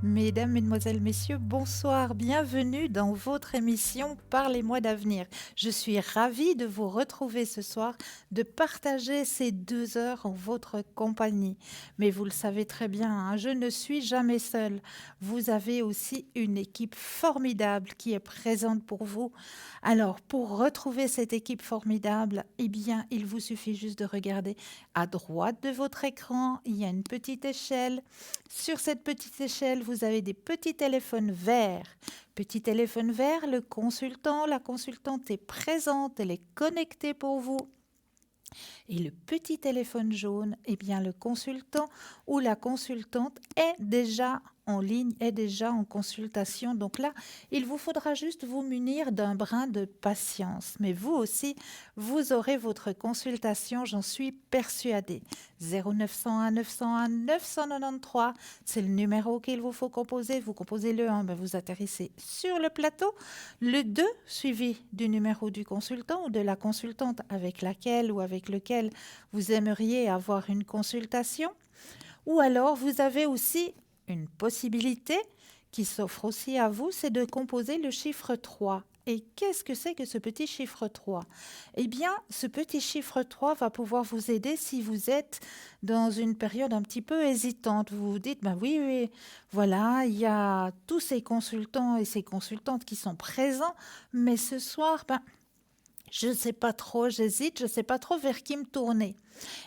Mesdames, Mesdemoiselles, Messieurs, bonsoir, bienvenue dans votre émission Parlez-moi d'avenir. Je suis ravie de vous retrouver ce soir, de partager ces 2 heures en votre compagnie. Mais vous le savez très bien, hein, je ne suis jamais seule. Vous avez aussi une équipe formidable qui est présente pour vous. Alors, pour retrouver cette équipe formidable, eh bien, il vous suffit juste de regarder à droite de votre écran, il y a une petite échelle. Sur cette petite échelle, vous avez des petits téléphones verts. Petit téléphone vert, le consultant, la consultante est présente, elle est connectée pour vous. Et le petit téléphone jaune, eh bien le consultant ou la consultante est déjà en ligne, est déjà en consultation. Donc là, il vous faudra juste vous munir d'un brin de patience. Mais vous aussi, vous aurez votre consultation, j'en suis persuadée. 0901 901 993, c'est le numéro qu'il vous faut composer. Vous composez le 1, ben vous atterrissez sur le plateau. Le 2, suivi du numéro du consultant ou de la consultante avec laquelle ou avec lequel vous aimeriez avoir une consultation. Ou alors, vous avez aussi une possibilité qui s'offre aussi à vous, c'est de composer le chiffre 3. Et qu'est-ce que c'est que ce petit chiffre 3? Eh bien, ce petit chiffre 3 va pouvoir vous aider si vous êtes dans une période un petit peu hésitante. Vous vous dites, ben oui, oui, voilà, il y a tous ces consultants et ces consultantes qui sont présents, mais ce soir, ben, je ne sais pas trop, j'hésite, je ne sais pas trop vers qui me tourner.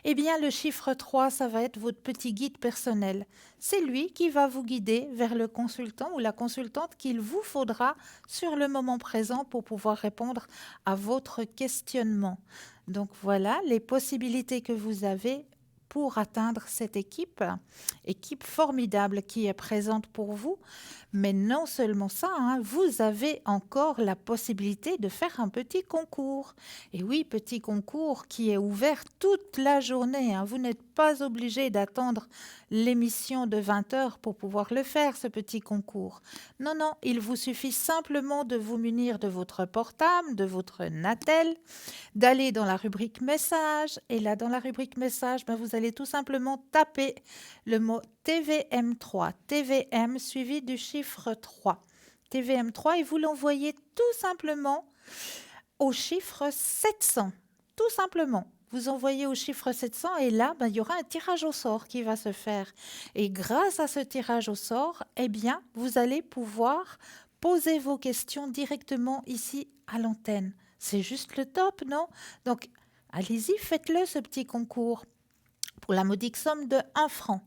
Eh bien, le chiffre 3, ça va être votre petit guide personnel. C'est lui qui va vous guider vers le consultant ou la consultante qu'il vous faudra sur le moment présent pour pouvoir répondre à votre questionnement. Donc voilà les possibilités que vous avez pour atteindre cette équipe formidable qui est présente pour vous. Mais non seulement ça, hein, vous avez encore la possibilité de faire un petit concours. Et oui, petit concours qui est ouvert toute la journée, hein. Vous n'êtes pas obligé d'attendre l'émission de 20 heures pour pouvoir le faire, ce petit concours. Non, non, il vous suffit simplement de vous munir de votre portable, de votre Natel, d'aller dans la rubrique message. Et là, dans la rubrique message, ben, vous allez tout simplement taper le mot TVM3, TVM suivi du chiffre 3. TVM3 et vous l'envoyez tout simplement au chiffre 700. Tout simplement. Vous envoyez au chiffre 700 et là, ben, il y aura un tirage au sort qui va se faire. Et grâce à ce tirage au sort, eh bien, vous allez pouvoir poser vos questions directement ici à l'antenne. C'est juste le top, non? Donc, allez-y, faites-le, ce petit concours, pour la modique somme de 1 franc.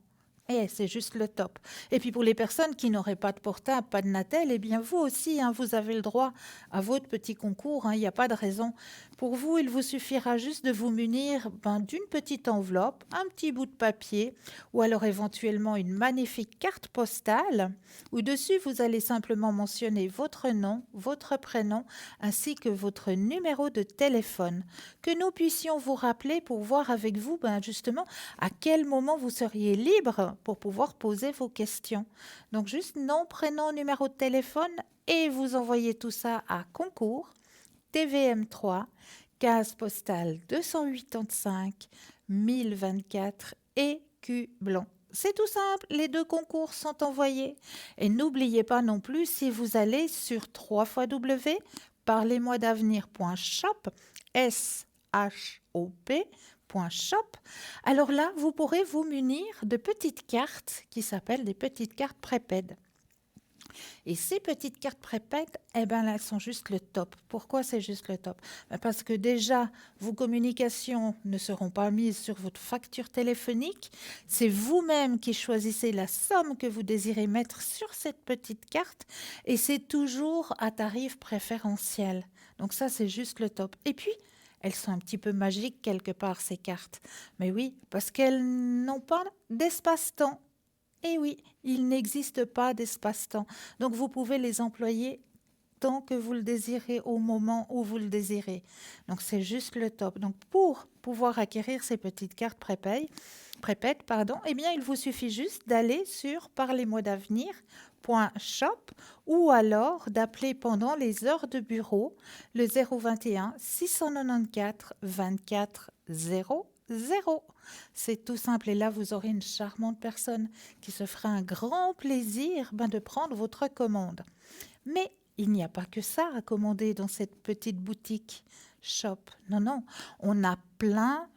Et c'est juste le top. Et puis pour les personnes qui n'auraient pas de portable, pas de Natel, eh bien vous aussi, hein, vous avez le droit à votre petit concours. Hein, il n'y a pas de raison. Pour vous, il vous suffira juste de vous munir d'une petite enveloppe, un petit bout de papier ou alors éventuellement une magnifique carte postale où dessus vous allez simplement mentionner votre nom, votre prénom ainsi que votre numéro de téléphone. Que nous puissions vous rappeler pour voir avec vous justement à quel moment vous seriez libre pour pouvoir poser vos questions. Donc juste nom, prénom, numéro de téléphone et vous envoyez tout ça à concours TVM3, case postale 285 1024 Écublens. C'est tout simple, les 2 concours sont envoyés. Et n'oubliez pas non plus, si vous allez sur www.parlez-moi-d'avenir.shop, S-H-O-P, .shop. Alors là, vous pourrez vous munir de petites cartes qui s'appellent des petites cartes prépaid. Et ces petites cartes prépaid, eh ben, elles sont juste le top. Pourquoi c'est juste le top? Parce que déjà, vos communications ne seront pas mises sur votre facture téléphonique. C'est vous-même qui choisissez la somme que vous désirez mettre sur cette petite carte et c'est toujours à tarif préférentiel. Donc ça, c'est juste le top. Et puis, elles sont un petit peu magiques quelque part, ces cartes. Mais oui, parce qu'elles n'ont pas d'espace-temps. Et oui, il n'existe pas d'espace-temps. Donc vous pouvez les employer tant que vous le désirez, au moment où vous le désirez. Donc c'est juste le top. Donc pour pouvoir acquérir ces petites cartes prépaid, eh bien il vous suffit juste d'aller sur parlez-moi-d'avenir.shop ou alors d'appeler pendant les heures de bureau le 021 694 24 00. C'est tout simple. Et là, vous aurez une charmante personne qui se fera un grand plaisir de prendre votre commande. Mais il n'y a pas que ça à commander dans cette petite boutique shop. Non, non, on a plein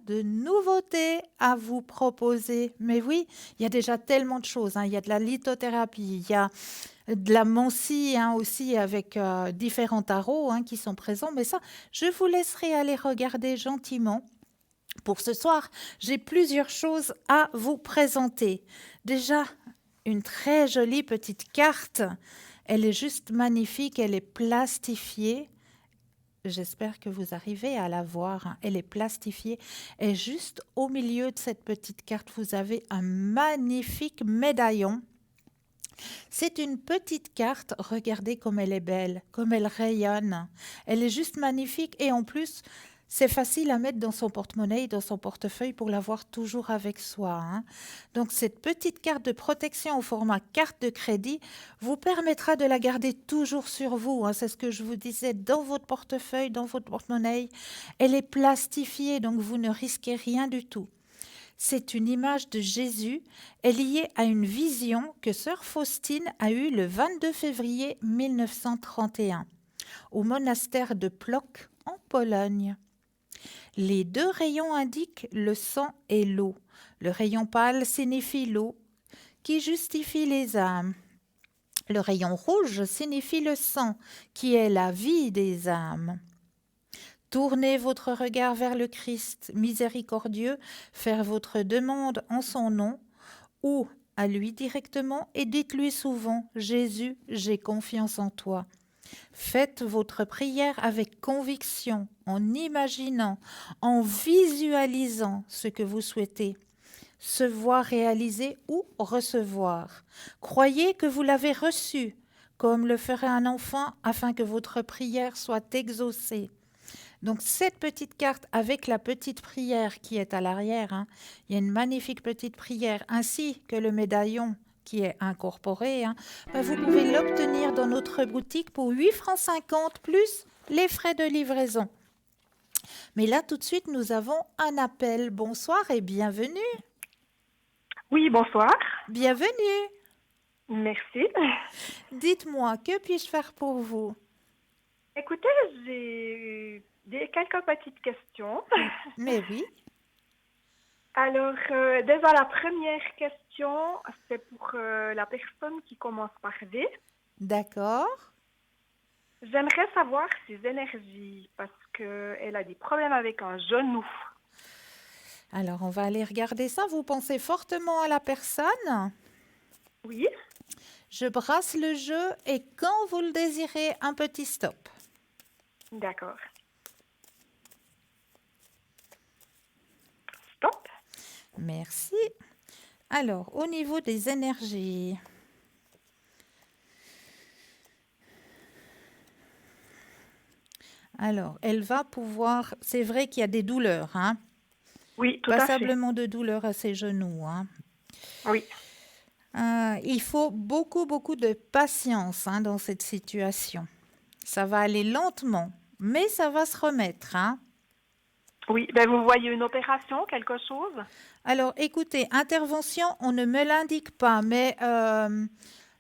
de nouveautés à vous proposer. Mais oui, il y a déjà tellement de choses, hein. Il y a de la lithothérapie, il y a de la Mancy aussi avec différents tarots qui sont présents. Mais ça, je vous laisserai aller regarder gentiment. Pour ce soir, j'ai plusieurs choses à vous présenter. Déjà, une très jolie petite carte. Elle est juste magnifique, elle est plastifiée. J'espère que vous arrivez à la voir. Elle est plastifiée. Et juste au milieu de cette petite carte, vous avez un magnifique médaillon. C'est une petite carte. Regardez comme elle est belle, comme elle rayonne. Elle est juste magnifique et en plus, c'est facile à mettre dans son porte-monnaie, dans son portefeuille pour l'avoir toujours avec soi. Donc cette petite carte de protection au format carte de crédit vous permettra de la garder toujours sur vous. C'est ce que je vous disais, dans votre portefeuille, dans votre porte-monnaie. Elle est plastifiée, donc vous ne risquez rien du tout. C'est une image de Jésus, est liée à une vision que sœur Faustine a eue le 22 février 1931 au monastère de Płock en Pologne. Les deux rayons indiquent le sang et l'eau. Le rayon pâle signifie l'eau qui justifie les âmes. Le rayon rouge signifie le sang qui est la vie des âmes. Tournez votre regard vers le Christ miséricordieux, faire votre demande en son nom ou à lui directement et dites-lui souvent « Jésus, j'ai confiance en toi ». Faites votre prière avec conviction, en imaginant, en visualisant ce que vous souhaitez, se voir réaliser ou recevoir. Croyez que vous l'avez reçu, comme le ferait un enfant, afin que votre prière soit exaucée. Donc cette petite carte avec la petite prière qui est à l'arrière, il y a une magnifique petite prière, ainsi que le médaillon qui est incorporé, vous pouvez l'obtenir dans notre boutique pour 8,50 francs plus les frais de livraison. Mais là, tout de suite, nous avons un appel. Bonsoir et bienvenue. Oui, bonsoir. Bienvenue. Merci. Dites-moi, que puis-je faire pour vous? Écoutez, j'ai quelques petites questions. Mais oui. Alors, déjà, la première question, c'est pour la personne qui commence par D. D'accord. J'aimerais savoir ses énergies parce qu'elle a des problèmes avec un genou. Alors, on va aller regarder ça. Vous pensez fortement à la personne? Oui. Je brasse le jeu et quand vous le désirez, un petit stop. D'accord. Stop. Merci. Alors, au niveau des énergies, alors, elle va pouvoir... C'est vrai qu'il y a des douleurs, Oui, tout à fait. Passablement de douleurs à ses genoux, Oui. Il faut beaucoup de patience dans cette situation. Ça va aller lentement, mais ça va se remettre, Oui, vous voyez une opération, quelque chose? Alors, écoutez, intervention, on ne me l'indique pas, mais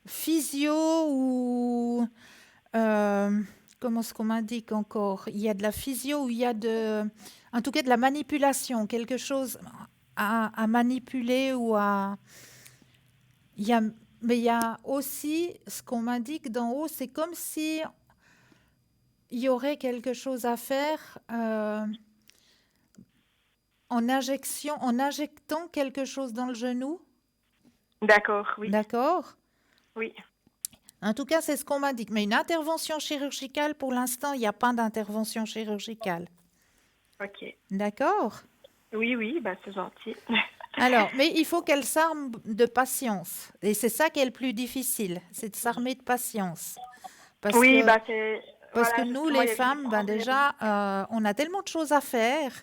physio ou... comment est-ce qu'on m'indique encore? Il y a de la physio ou il y a en tout cas de la manipulation, quelque chose à manipuler ou à... Mais il y a aussi ce qu'on m'indique d'en haut, c'est comme si il y aurait quelque chose à faire en injectant quelque chose dans le genou. D'accord, oui. D'accord? Oui. En tout cas, c'est ce qu'on m'indique. Mais une intervention chirurgicale, pour l'instant, il n'y a pas d'intervention chirurgicale. Ok. D'accord? Oui, c'est gentil. Alors, mais il faut qu'elle s'arme de patience. Et c'est ça qui est le plus difficile, c'est de s'armer de patience. Parce Oui, que, c'est... parce voilà, que nous, justement, il y les a des femmes, problèmes. déjà, on a tellement de choses à faire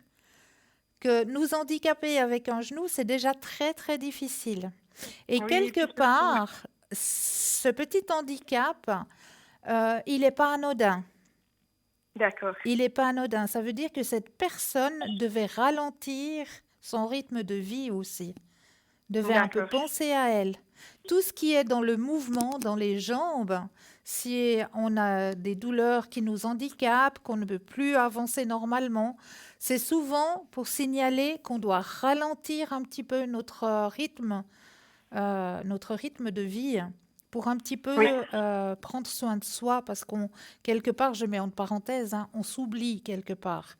que nous handicaper avec un genou, c'est déjà très difficile. Et Oui, quelque tout à fait. part, ce petit handicap, il n'est pas anodin. D'accord. Il n'est pas anodin. Ça veut dire que cette personne devait ralentir son rythme de vie aussi. Devait un peu D'accord. penser à elle. Tout ce qui est dans le mouvement, dans les jambes, si on a des douleurs qui nous handicapent, qu'on ne peut plus avancer normalement, c'est souvent pour signaler qu'on doit ralentir un petit peu notre rythme de vie pour un petit Oui, peu prendre soin de soi parce qu'on, quelque part, je mets en parenthèse, hein, on s'oublie quelque part.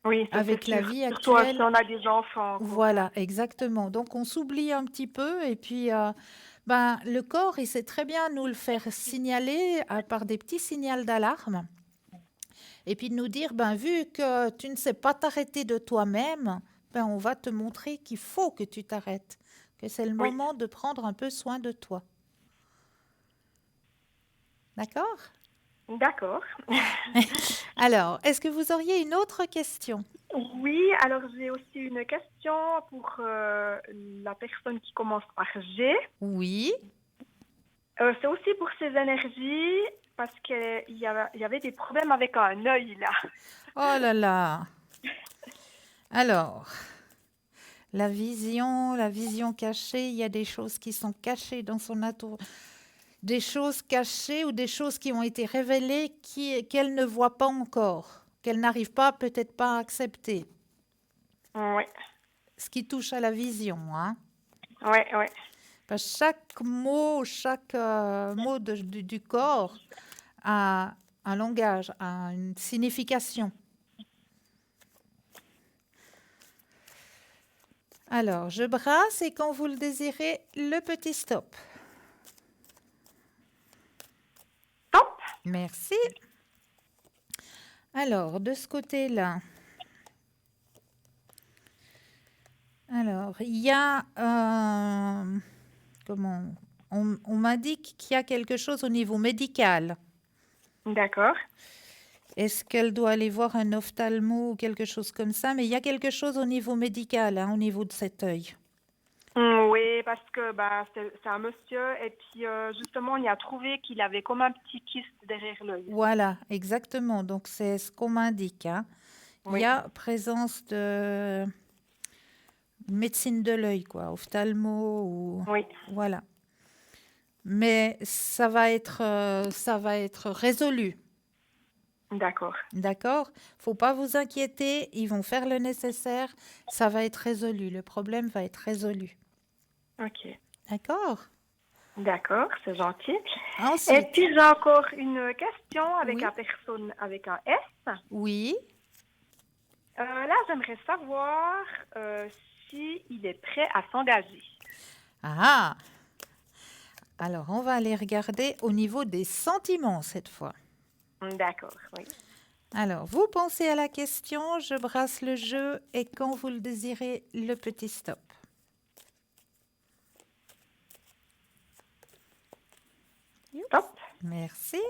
oui, ça c'est Avec la sûr. vie Surtout si actuelle, on a des enfants, quoi. voilà, exactement. Donc on s'oublie un petit peu et puis ben, le corps, il sait très bien nous le faire signaler par des petits signaux d'alarme et puis de nous dire, ben, vu que tu ne sais pas t'arrêter de toi-même, ben, on va te montrer qu'il faut que tu t'arrêtes, que c'est le Oui, moment de prendre un peu soin de toi. D'accord? d'accord. Alors, est-ce que vous auriez une autre question? Oui, alors j'ai aussi une question pour la personne qui commence par G. Oui. C'est aussi pour ses énergies parce il y avait des problèmes avec un œil là. Oh là là. Alors, la vision cachée, il y a des choses qui sont cachées dans son atome, des choses cachées ou des choses qui ont été révélées qu'elle ne voit pas encore, qu'elle n'arrive pas peut-être pas à accepter. Oui, Ce qui touche à la vision, hein. oui, oui. Parce que chaque mot du corps a un langage, a une signification. Alors, je brasse et quand vous le désirez, le petit stop. Top. Merci. Alors, de ce côté-là, alors, il y a, comment, on m'indique qu'il y a quelque chose au niveau médical. D'accord. Est-ce qu'elle doit aller voir un ophtalmo ou quelque chose comme ça? Mais il y a quelque chose au niveau médical, hein, au niveau de cet œil. Oui, parce que bah, c'est un monsieur et puis justement on y a trouvé qu'il avait comme un petit kyste derrière l'œil. Voilà, exactement. Donc, c'est ce qu'on m'indique, hein. Il y Oui, a présence de médecine de l'œil, quoi, ophtalmo ou oui, voilà. Mais ça va être résolu, d'accord. d'accord? Faut pas vous inquiéter, ils vont faire le nécessaire, ça va être résolu, le problème va être résolu, Ok, d'accord? d'accord, c'est gentil. Et Ensuite, puis j'ai encore une question avec oui, la personne avec un S. oui, Là, j'aimerais savoir si il est prêt à s'engager. ah, alors on va aller regarder au niveau des sentiments cette fois. D'accord, oui. Alors, vous pensez à la question, je brasse le jeu et quand vous le désirez, le petit stop. Top. Merci.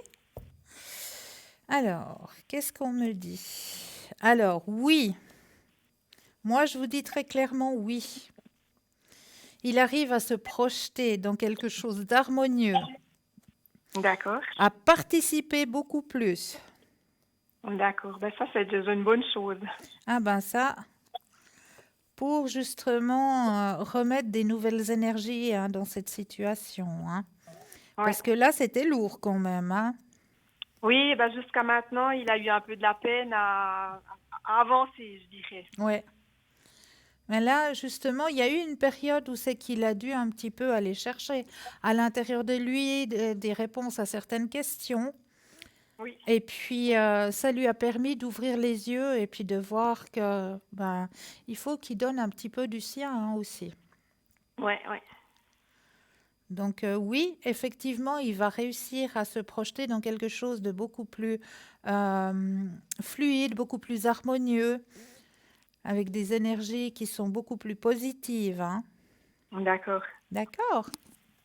Alors, qu'est-ce qu'on me dit? Alors, oui. Moi, je vous dis très clairement oui. Il arrive à se projeter dans quelque chose d'harmonieux, D'accord. à participer beaucoup plus. D'accord. Ben ça, c'est déjà une bonne chose. Ah ben ça, pour justement remettre des nouvelles énergies hein, dans cette situation. Hein. Ouais. Parce que là, c'était lourd quand même. Hein. Oui, ben jusqu'à maintenant, il a eu un peu de la peine à avancer, je dirais. Ouais. Mais là, justement, il y a eu une période où c'est qu'il a dû un petit peu aller chercher à l'intérieur de lui des réponses à certaines questions. Oui. Et puis, ça lui a permis d'ouvrir les yeux et puis de voir que ben, il faut qu'il donne un petit peu du sien hein, aussi. Ouais, ouais. Donc oui, effectivement, il va réussir à se projeter dans quelque chose de beaucoup plus fluide, beaucoup plus harmonieux, avec des énergies qui sont beaucoup plus positives. Hein. D'accord. D'accord?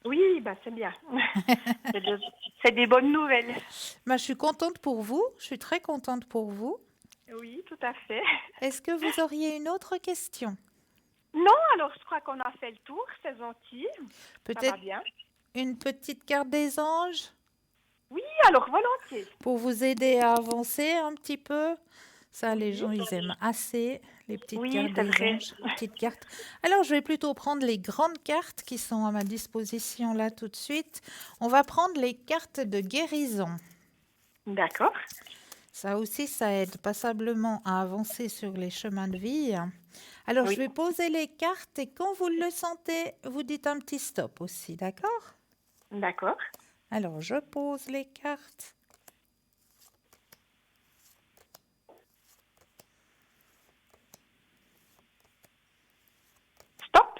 Oui, ben c'est bien. C'est de- c'est des bonnes nouvelles. Ben, je suis contente pour vous, je suis très contente pour vous. Oui, tout à fait. Est-ce que vous auriez une autre question? Non, alors je crois qu'on a fait le tour, c'est gentil. Ça va Peut-être bien. une petite carte des anges Oui, alors volontiers. pour vous aider à avancer un petit peu? Ça, les Oui, gens, ils aiment assez les petites oui, cartes c'est des vrai. anges, les petites cartes. Alors, je vais plutôt prendre les grandes cartes qui sont à ma disposition là tout de suite. On va prendre les cartes de guérison. D'accord. Ça aussi, ça aide passablement à avancer sur les chemins de vie. Alors, je Oui, vais poser les cartes et quand vous le sentez, vous dites un petit stop aussi, d'accord? d'accord. Alors, je pose les cartes. Stop.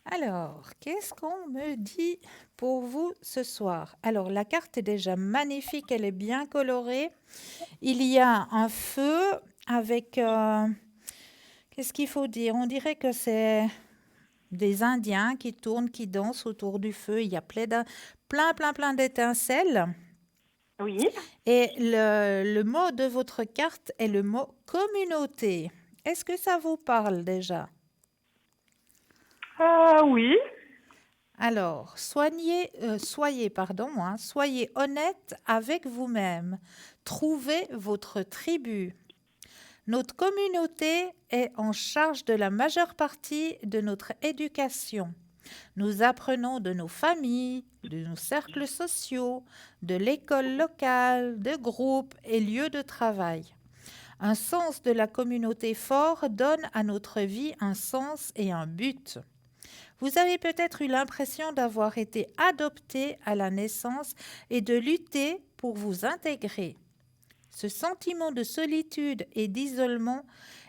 Alors, qu'est-ce qu'on me dit pour vous ce soir? Alors, la carte est déjà magnifique, elle est bien colorée. Il y a un feu avec... qu'est-ce qu'il faut dire? On dirait que c'est des Indiens qui tournent, qui dansent autour du feu. Il y a plein d'étincelles. Oui. Et le mot de votre carte est le mot communauté. Est-ce que ça vous parle déjà? Oui. Alors, soyez honnête avec vous-même. Trouvez votre tribu. Notre communauté est en charge de la majeure partie de notre éducation. Nous apprenons de nos familles, de nos cercles sociaux, de l'école locale, de groupes et lieux de travail. Un sens de la communauté fort donne à notre vie un sens et un but. Vous avez peut-être eu l'impression d'avoir été adopté à la naissance et de lutter pour vous intégrer. Ce sentiment de solitude et d'isolement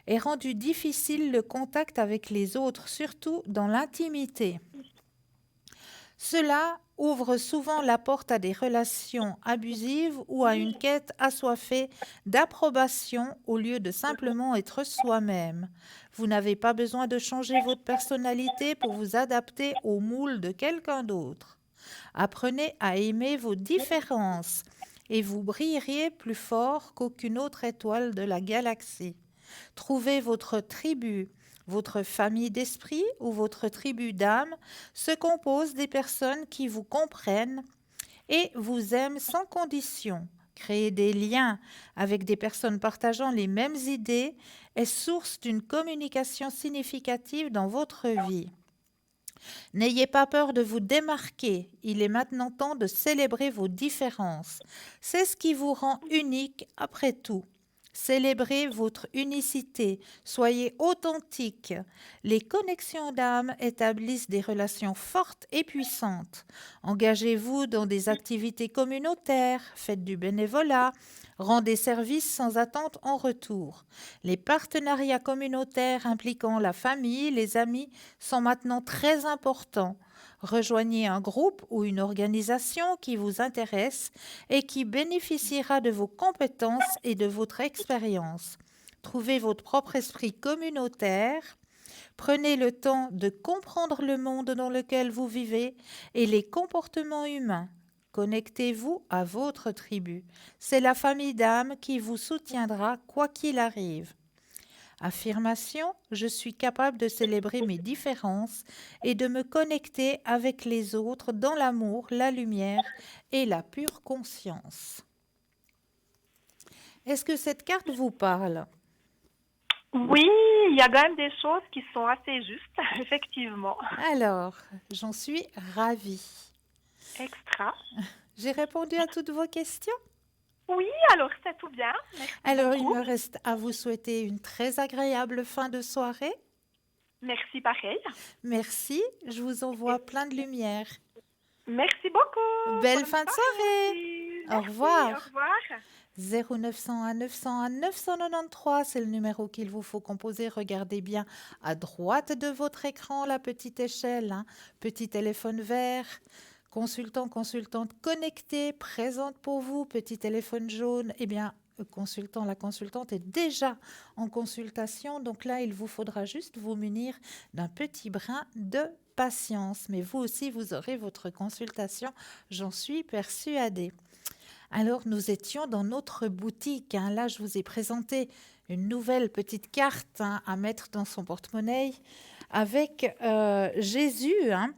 est rendu difficile le contact avec les autres, surtout dans l'intimité. Cela ouvre souvent la porte à des relations abusives ou à une quête assoiffée d'approbation au lieu de simplement être soi-même. Vous n'avez pas besoin de changer votre personnalité pour vous adapter au moule de quelqu'un d'autre. Apprenez à aimer vos différences et vous brillerez plus fort qu'aucune autre étoile de la galaxie. Trouvez votre tribu. Votre famille d'esprit ou votre tribu d'âme se compose des personnes qui vous comprennent et vous aiment sans condition. Créer des liens avec des personnes partageant les mêmes idées est source d'une communication significative dans votre vie. N'ayez pas peur de vous démarquer, il est maintenant temps de célébrer vos différences. C'est ce qui vous rend unique après tout. Célébrez votre unicité, soyez authentique. Les connexions d'âme établissent des relations fortes et puissantes. Engagez-vous dans des activités communautaires, faites du bénévolat, rendez service sans attente en retour. Les partenariats communautaires impliquant la famille, les amis sont maintenant très importants. Rejoignez un groupe ou une organisation qui vous intéresse et qui bénéficiera de vos compétences et de votre expérience. Trouvez votre propre esprit communautaire. Prenez le temps de comprendre le monde dans lequel vous vivez et les comportements humains. Connectez-vous à votre tribu. C'est la famille d'âme qui vous soutiendra quoi qu'il arrive. Affirmation, je suis capable de célébrer mes différences et de me connecter avec les autres dans l'amour, la lumière et la pure conscience. Est-ce que cette carte vous parle? Oui, il y a quand même des choses qui sont assez justes, effectivement. Alors, j'en suis ravie. Extra. J'ai répondu à toutes vos questions? Oui, alors c'est tout bien. Merci Alors, il beaucoup. me reste à vous souhaiter une très agréable fin de soirée. Merci pareil. Merci, je vous envoie plein de lumière. Merci beaucoup. Belle Bonne fin de soirée soirée. aussi. Au Merci, revoir. au revoir. 0901 901 993, c'est le numéro qu'il vous faut composer. Regardez bien à droite de votre écran la petite échelle, hein. Petit téléphone vert, consultant, consultante connecté, présente pour vous, petit téléphone jaune. Eh bien, consultant, la consultante est déjà en consultation, donc là, il vous faudra juste vous munir d'un petit brin de patience. Mais vous aussi, vous aurez votre consultation, j'en suis persuadée. Alors, nous étions dans notre boutique, hein. Là, je vous ai présenté une nouvelle petite carte, hein, à mettre dans son porte-monnaie avec Jésus, hein.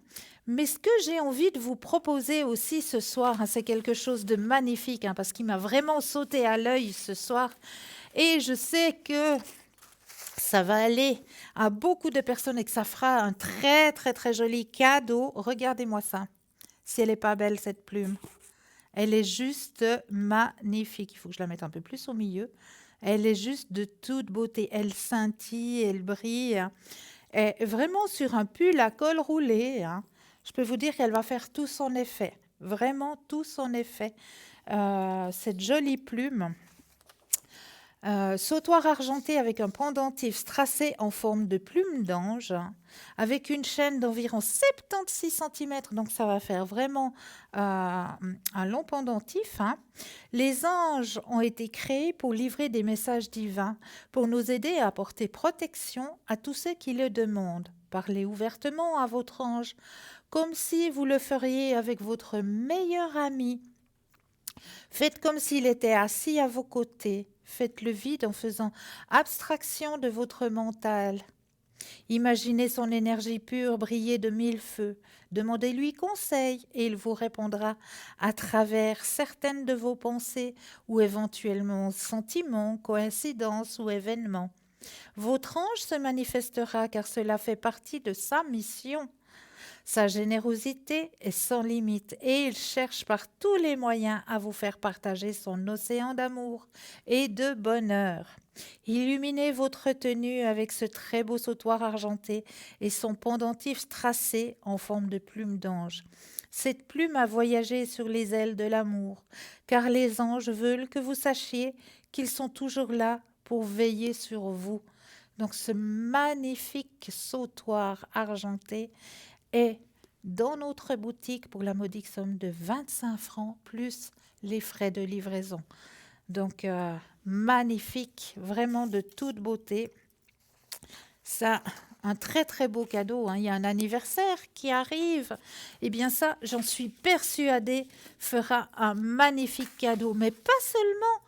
Mais ce que j'ai envie de vous proposer aussi ce soir, hein, c'est quelque chose de magnifique, hein, parce qu'il m'a vraiment sauté à l'œil ce soir. Et je sais que ça va aller à beaucoup de personnes et que ça fera un très, très, très joli cadeau. Regardez-moi ça. Si elle n'est pas belle, cette plume. Elle est juste magnifique. Il faut que je la mette un peu plus au milieu. Elle est juste de toute beauté. Elle scintille, elle brille. Et vraiment sur un pull à col roulé, hein, je peux vous dire qu'elle va faire tout son effet. Vraiment tout son effet. Cette jolie plume. Sautoir argenté avec un pendentif strassé en forme de plume d'ange, avec une chaîne d'environ 76 cm, donc ça va faire vraiment un long pendentif. Hein. Les anges ont été créés pour livrer des messages divins, pour nous aider à apporter protection à tous ceux qui le demandent. Parlez ouvertement à votre ange, comme si vous le feriez avec votre meilleur ami. Faites comme s'il était assis à vos côtés. Faites le vide en faisant abstraction de votre mental. Imaginez son énergie pure briller de mille feux. Demandez-lui conseil et il vous répondra à travers certaines de vos pensées ou éventuellement sentiments, coïncidences ou événements. Votre ange se manifestera car cela fait partie de sa mission. Sa générosité est sans limite et il cherche par tous les moyens à vous faire partager son océan d'amour et de bonheur. Illuminez votre tenue avec ce très beau sautoir argenté et son pendentif tracé en forme de plume d'ange. Cette plume a voyagé sur les ailes de l'amour, car les anges veulent que vous sachiez qu'ils sont toujours là pour veiller sur vous. Donc ce magnifique sautoir argenté est dans notre boutique pour la modique somme de 25 francs plus les frais de livraison. Donc, magnifique, vraiment de toute beauté. Ça, un très très beau cadeau. Hein. Il y a un anniversaire qui arrive. Eh bien ça, j'en suis persuadée, fera un magnifique cadeau. Mais pas seulement.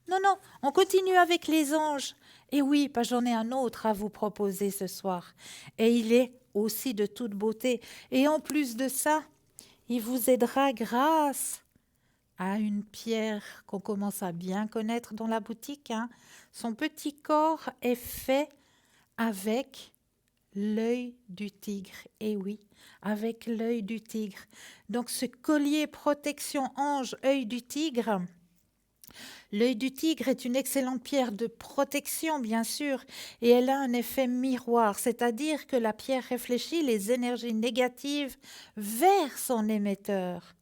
Non, non, on continue avec les anges. Et oui, pas j'en ai un autre à vous proposer ce soir. Et il est aussi de toute beauté. Et en plus de ça, il vous aidera grâce à une pierre qu'on commence à bien connaître dans la boutique. Hein. Son petit corps est fait avec l'œil du tigre. Et oui, avec l'œil du tigre. Donc ce collier protection ange œil du tigre. L'œil du tigre est une excellente pierre de protection, bien sûr, et elle a un effet miroir, c'est-à-dire que la pierre réfléchit les énergies négatives vers son émetteur.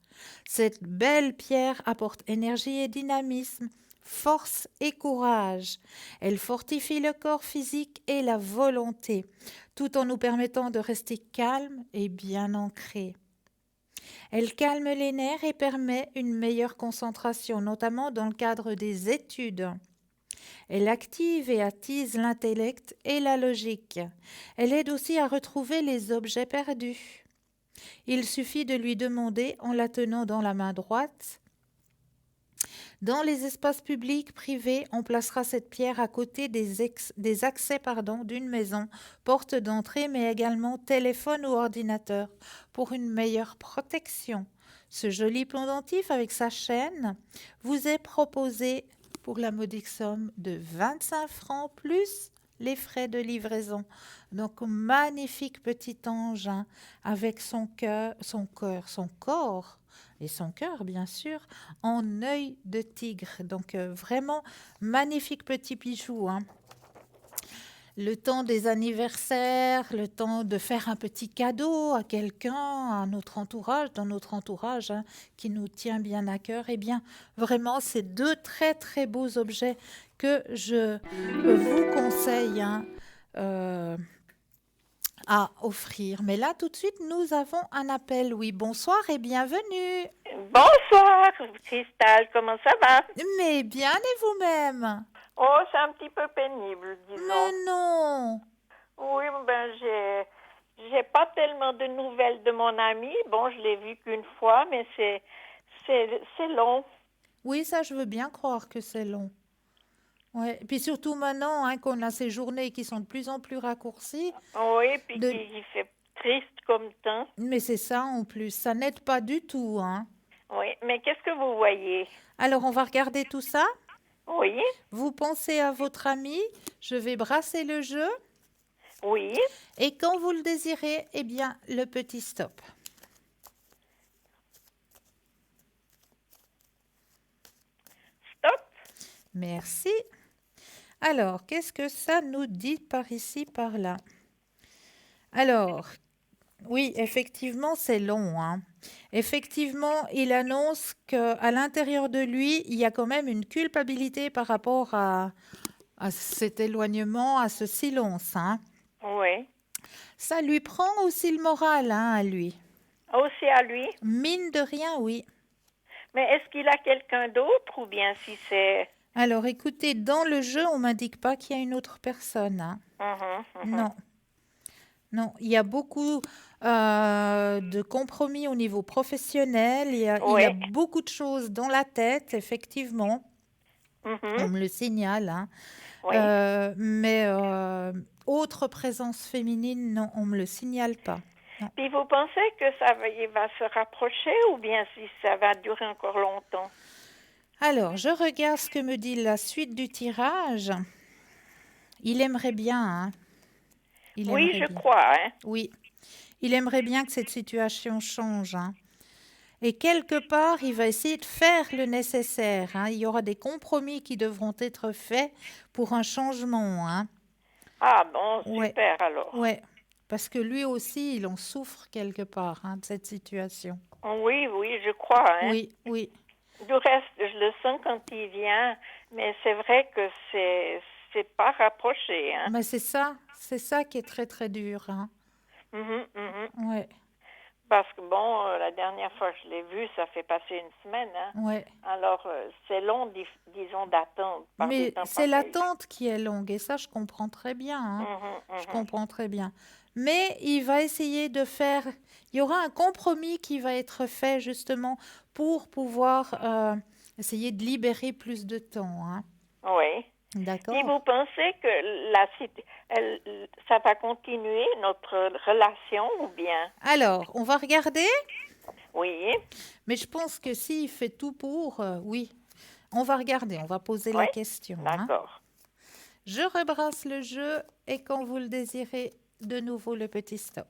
Cette belle pierre apporte énergie et dynamisme, force et courage. Elle fortifie le corps physique et la volonté, tout en nous permettant de rester calmes et bien ancrés. Elle calme les nerfs et permet une meilleure concentration, notamment dans le cadre des études. Elle active et attise l'intellect et la logique. Elle aide aussi à retrouver les objets perdus. Il suffit de lui demander en la tenant dans la main droite. Dans les espaces publics, privés, on placera cette pierre à côté des accès d'une maison, porte d'entrée, mais également téléphone ou ordinateur, pour une meilleure protection. Ce joli pendentif avec sa chaîne vous est proposé pour la modique somme de 25 francs plus les frais de livraison. Donc, magnifique petit ange hein, avec son corps et son cœur, bien sûr, en œil de tigre. Donc, vraiment magnifique petit bijou. Hein. Le temps des anniversaires, le temps de faire un petit cadeau à quelqu'un, à notre entourage, dans notre entourage, hein, qui nous tient bien à cœur. Eh bien, vraiment, c'est deux très, très beaux objets que je vous conseille hein, à offrir. Mais là, tout de suite, nous avons un appel. Oui, bonsoir et bienvenue. Bonsoir, Cristal, comment ça va? Mais bien et vous-même? Oh, c'est un petit peu pénible, disons. Mais non. Oui, ben j'ai pas tellement de nouvelles de mon ami. Bon, je l'ai vu qu'une fois, mais c'est long. Oui, ça, je veux bien croire que c'est long. Ouais. Et puis surtout maintenant hein, qu'on a ces journées qui sont de plus en plus raccourcies. Oui, puis qu'il fait triste comme temps. Mais c'est ça en plus, ça n'aide pas du tout. Hein. Oui, mais qu'est-ce que vous voyez? Alors, on va regarder tout ça? Oui, Vous pensez à votre ami, je vais brasser le jeu oui. et quand vous le désirez, eh bien, le petit stop. Stop. Merci. Alors, qu'est-ce que ça nous dit par ici, par là? Alors, oui, effectivement, c'est long, hein. Effectivement, il annonce qu'à l'intérieur de lui, il y a quand même une culpabilité par rapport à cet éloignement, à ce silence, hein. Oui. Ça lui prend aussi le moral, hein, à lui. Aussi à lui. Mine de rien, oui. Mais est-ce qu'il a quelqu'un d'autre ou bien si c'est... Alors, écoutez, dans le jeu, on m'indique pas qu'il y a une autre personne, hein. Mhm. Non, non, il y a beaucoup de compromis au niveau professionnel. Il a Oui. beaucoup de choses dans la tête, effectivement. On Mhm. me le signale, hein. Oui. Mais autre présence féminine, non, on me le signale pas. Non. Puis vous pensez que il va se rapprocher ou bien si ça va durer encore longtemps? Alors, je regarde ce que me dit la suite du tirage. Il aimerait bien, hein. Il Oui, aimerait je bien. crois, hein. Oui, il aimerait bien que cette situation change, hein. Et quelque part, il va essayer de faire le nécessaire, hein. Il y aura des compromis qui devront être faits pour un changement, hein. Ah bon, Ouais, super alors. ouais. Parce que lui aussi, il en souffre quelque part, hein, de cette situation. Oui, oui, je crois, hein. Oui, oui. Du reste, je le sens quand il vient, mais c'est vrai que c'est pas rapproché, hein. Mais c'est ça qui est très très dur, hein. Mhm. Ouais, Parce que bon, la dernière fois que je l'ai vu, ça fait passer une semaine, hein. ouais. Alors, c'est long, disons, d'attendre par des Mais temps c'est pareils. l'attente qui est longue et ça, je comprends très bien, hein. Je Mhm. comprends très bien. Mais il va essayer de faire, il y aura un compromis qui va être fait justement pour pouvoir essayer de libérer plus de temps, hein. Oui. Puis D'accord? vous pensez que ça va continuer notre relation ou bien? Alors, on va regarder, Oui, mais je pense que s'il fait tout pour, oui, on va regarder, on va poser oui, la question, hein. d'accord. Je rebrasse le jeu et quand vous le désirez, de nouveau le petit stop.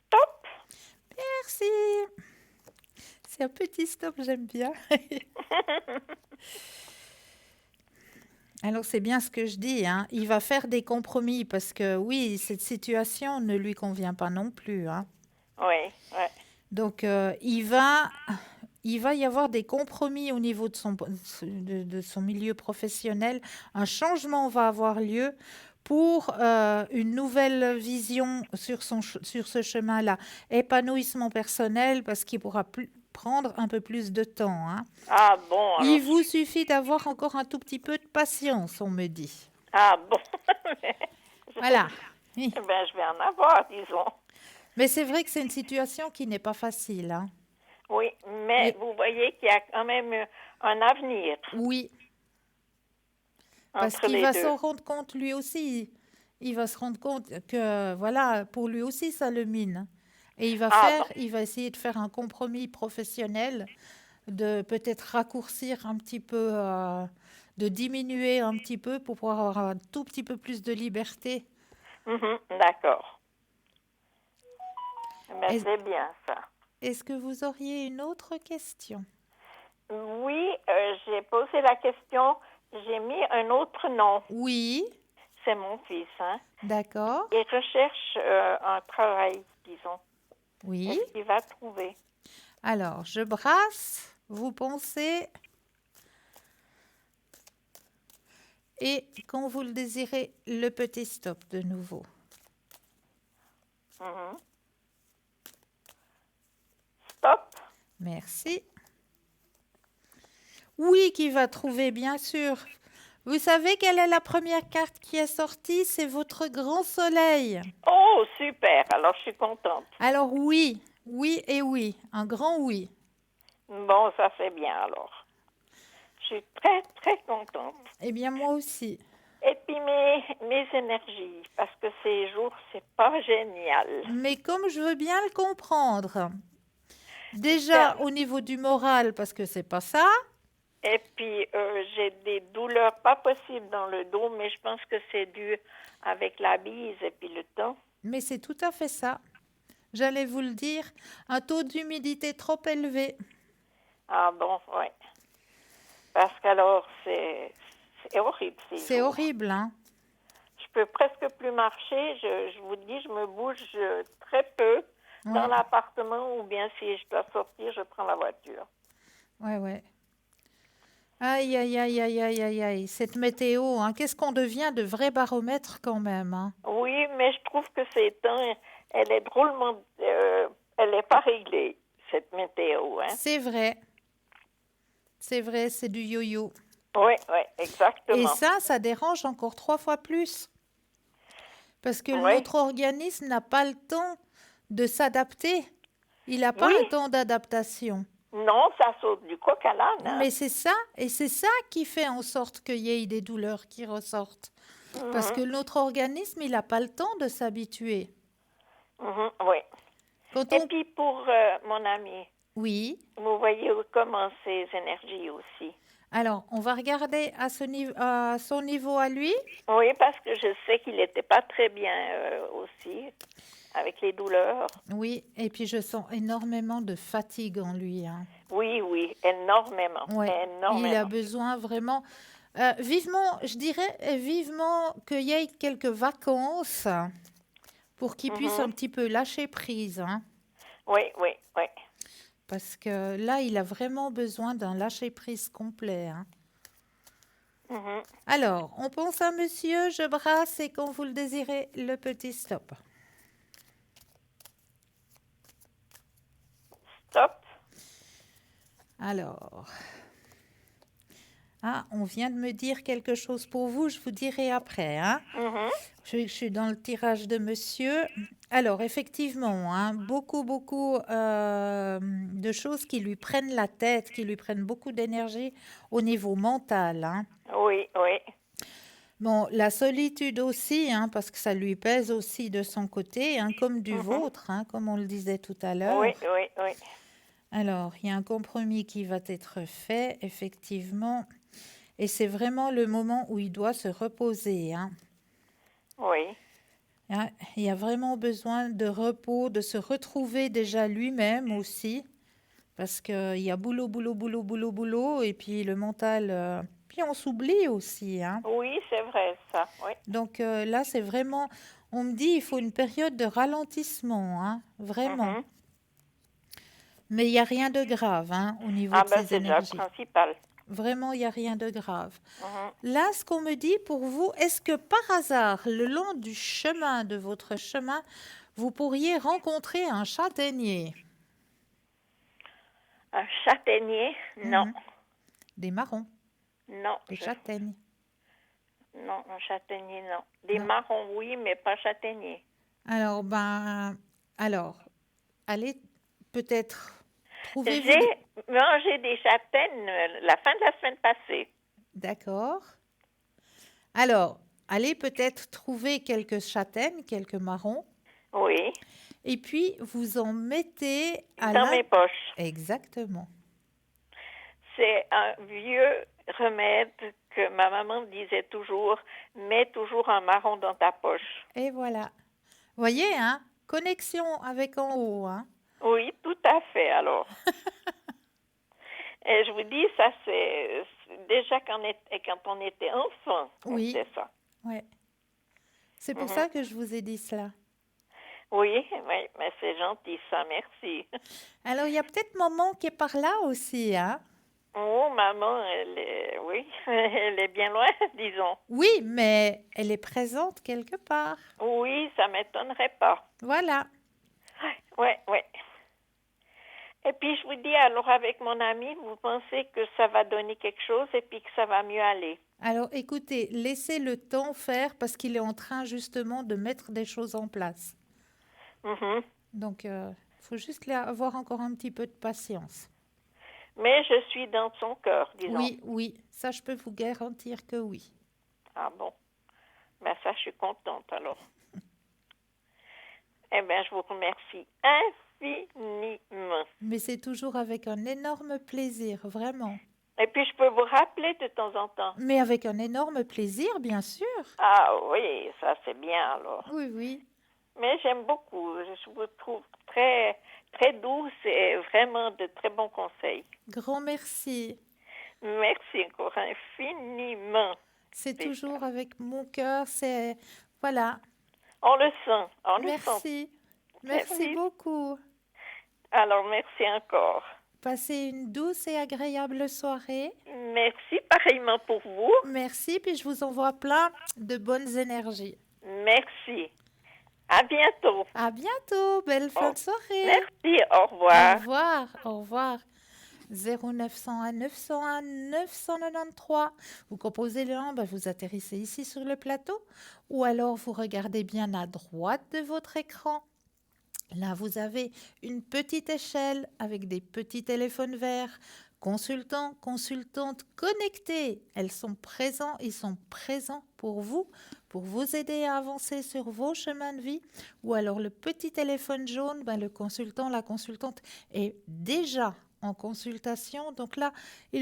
Stop. Merci. C'est un petit stop, j'aime bien. Alors c'est bien ce que je dis, hein. Il va faire des compromis parce que oui, cette situation ne lui convient pas non plus, hein. Oui, oui. Donc il va y avoir des compromis au niveau de son milieu professionnel. Un changement va avoir lieu pour une nouvelle vision sur ce chemin-là. Épanouissement personnel parce qu'il pourra prendre un peu plus de temps, hein. Ah bon, alors. Il vous suffit d'avoir encore un tout petit peu de patience, on me dit. Ah bon. Voilà. Oui. Eh ben, je vais en avoir, disons. Mais c'est vrai que c'est une situation qui n'est pas facile, hein. Oui, mais Et vous voyez qu'il y a quand même un avenir oui, parce entre qu'il les va deux. s'en rendre compte lui aussi. Il va se rendre compte que, voilà, pour lui aussi, ça le mine. Et Ah bon. il va essayer de faire un compromis professionnel, de peut-être raccourcir un petit peu, de diminuer un petit peu pour pouvoir avoir un tout petit peu plus de liberté. D'accord. Mais Est- c'est bien ça. Est-ce que vous auriez une autre question? Oui, j'ai posé la question, j'ai mis un autre nom. Oui, C'est mon fils, hein. d'accord. Il recherche un travail, disons. Oui. Est-ce qu'il va trouver? Alors, je brasse, vous pensez, et quand vous le désirez, le petit stop de nouveau. Mhm. Stop. Merci. Oui, qui va trouver, bien sûr. Vous savez quelle est la première carte qui est sortie? C'est votre grand soleil. Oh, super. Alors, je suis contente. Alors oui, oui et oui, un grand oui. Bon, ça c'est bien alors. Je suis très, très contente. Eh bien, moi aussi. Et puis mes énergies, parce que ces jours, c'est pas génial. Mais comme je veux bien le comprendre, Déjà, au niveau du moral, parce que c'est pas ça. Et puis, j'ai des douleurs pas possibles dans le dos, mais je pense que c'est dû avec la bise et puis le temps. Mais c'est tout à fait ça. J'allais vous le dire, un taux d'humidité trop élevé. Ah bon, ouais. Parce qu'alors, c'est horrible ces C'est jours. horrible, hein? Je peux presque plus marcher. Je vous dis, je me bouge très peu dans Ouais, l'appartement ou bien si je dois sortir, je prends la voiture. ouais, ouais. Aïe, aïe, aïe, aïe, aïe, aïe, aïe. Cette météo, hein, qu'est-ce qu'on devient de vrai baromètre quand même, hein? Oui, mais je trouve que ces temps, elle est drôlement, elle n'est pas réglée, cette météo, hein. C'est vrai, c'est du yo-yo. Oui, oui, Et exactement. ça dérange encore 3 fois plus. Parce que Oui, notre organisme n'a pas le temps de s'adapter. Il n'a pas oui, un temps d'adaptation. non, ça saute du coq à l'âne, hein. Mais c'est ça, et c'est ça qui fait en sorte qu'il y ait des douleurs qui ressortent. Parce que Mhm, notre organisme, il n'a pas le temps de s'habituer. oui. Quand Et on... puis pour mon ami, Oui. vous voyez comment ses énergies aussi. Alors, on va regarder à son niveau à lui. Oui, parce que je sais qu'il n'était pas très bien aussi avec les douleurs. Oui, et puis je sens énormément de fatigue en lui, hein. Oui, oui, énormément, Ouais, il a énormément. besoin vraiment, vivement, je dirais, vivement qu'il y ait quelques vacances pour qu'il puisse Mhm. un petit peu lâcher prise, hein. Oui, oui, oui. Parce que là, il a vraiment besoin d'un lâcher prise complet, hein. Mhm. Alors, on pense à monsieur, je brasse et quand vous le désirez, le petit stop. Stop. Alors, ah, on vient de me dire quelque chose pour vous, je vous dirai après, hein. Mhm. Je suis dans le tirage de monsieur. Alors, effectivement, hein, beaucoup de choses qui lui prennent la tête, qui lui prennent beaucoup d'énergie au niveau mental, hein. Oui, oui. Bon, la solitude aussi, hein, parce que ça lui pèse aussi de son côté, hein, comme du Mhm. vôtre, hein, comme on le disait tout à Oui, l'heure. oui, oui. Alors, il y a un compromis qui va être fait, effectivement, et c'est vraiment le moment où il doit se reposer, hein. Oui. Ah, il y a vraiment besoin de repos, de se retrouver déjà lui-même aussi, parce qu'il y a boulot, boulot, boulot, boulot, boulot, et puis le mental, puis on s'oublie aussi, hein. Oui, c'est vrai, ça. Oui. Donc là, c'est vraiment, on me dit, il faut une période de ralentissement, hein, vraiment. Mhm. Mais il n'y a rien de grave, hein, au niveau Ah de ben, ses c'est déjà le énergies. principal. Vraiment, il n'y a rien de grave. Mhm. Là, ce qu'on me dit pour vous, est-ce que par hasard, le long du chemin de votre chemin, vous pourriez rencontrer un châtaignier? Un châtaignier? Non. Mhm. Des marrons, Non, des châtaignes. non, un châtaignier, non. Des Non. marrons, oui, mais pas châtaignier. Alors, alors, allez peut-être, trouvez-vous des... J'ai mangé des châtaignes la fin de la semaine passée. D'accord. Alors, allez peut-être trouver quelques châtaignes, quelques marrons, Oui, et puis vous en mettez à dans mes poches. Exactement. C'est un vieux remède que ma maman disait toujours, mets toujours un marron dans ta poche. Et voilà. Voyez, hein? Connexion avec en haut, hein? Oui, tout à fait, alors. Et je vous dis, ça c'est déjà quand on était enfant, on Oui, faisait ça. ouais. C'est pour Mhm. ça que je vous ai dit cela. Oui, oui, mais c'est gentil ça, merci. Alors, il y a peut-être maman qui est par là aussi, hein? Oh, maman, oui, elle est bien loin, disons. Oui, mais elle est présente quelque part. Oui, ça m'étonnerait pas. Voilà. Oui, oui. Et puis je vous dis, alors avec mon ami, vous pensez que ça va donner quelque chose et puis que ça va mieux aller? Alors, écoutez, laissez le temps faire parce qu'il est en train justement de mettre des choses en place. Mhm. Donc, il faut juste avoir encore un petit peu de patience. Mais je suis dans son cœur, disons. Oui, oui, ça, je peux vous garantir que oui. Ah bon, ben ça, je suis contente alors. Eh bien, je vous remercie infiniment. Mais c'est toujours avec un énorme plaisir, vraiment. Et puis, je peux vous rappeler de temps en temps. Mais avec un énorme plaisir, bien sûr. Ah oui, ça c'est bien alors. Oui, oui. Mais j'aime beaucoup. Je vous trouve très, très douce et vraiment de très bons conseils. Grand merci. Merci encore infiniment. C'est toujours avec mon cœur, c'est... Voilà. On le sent, on le sent. Merci. Merci Merci. beaucoup. Alors, merci encore. Passez une douce et agréable soirée. Merci pareillement pour vous. Merci, puis je vous envoie plein de bonnes énergies. Merci. À bientôt. À bientôt. Belle fin de soirée. Merci. Au Au revoir. revoir. Au revoir. 0901 901 993. Vous composez le 1, vous atterrissez ici sur le plateau. Ou alors vous regardez bien à droite de votre écran. Là, vous avez une petite échelle avec des petits téléphones verts. Consultants, consultantes connectés. Ils sont présents pour vous aider à avancer sur vos chemins de vie. Ou alors le petit téléphone jaune, le consultant, la consultante est déjà en consultation. Donc là,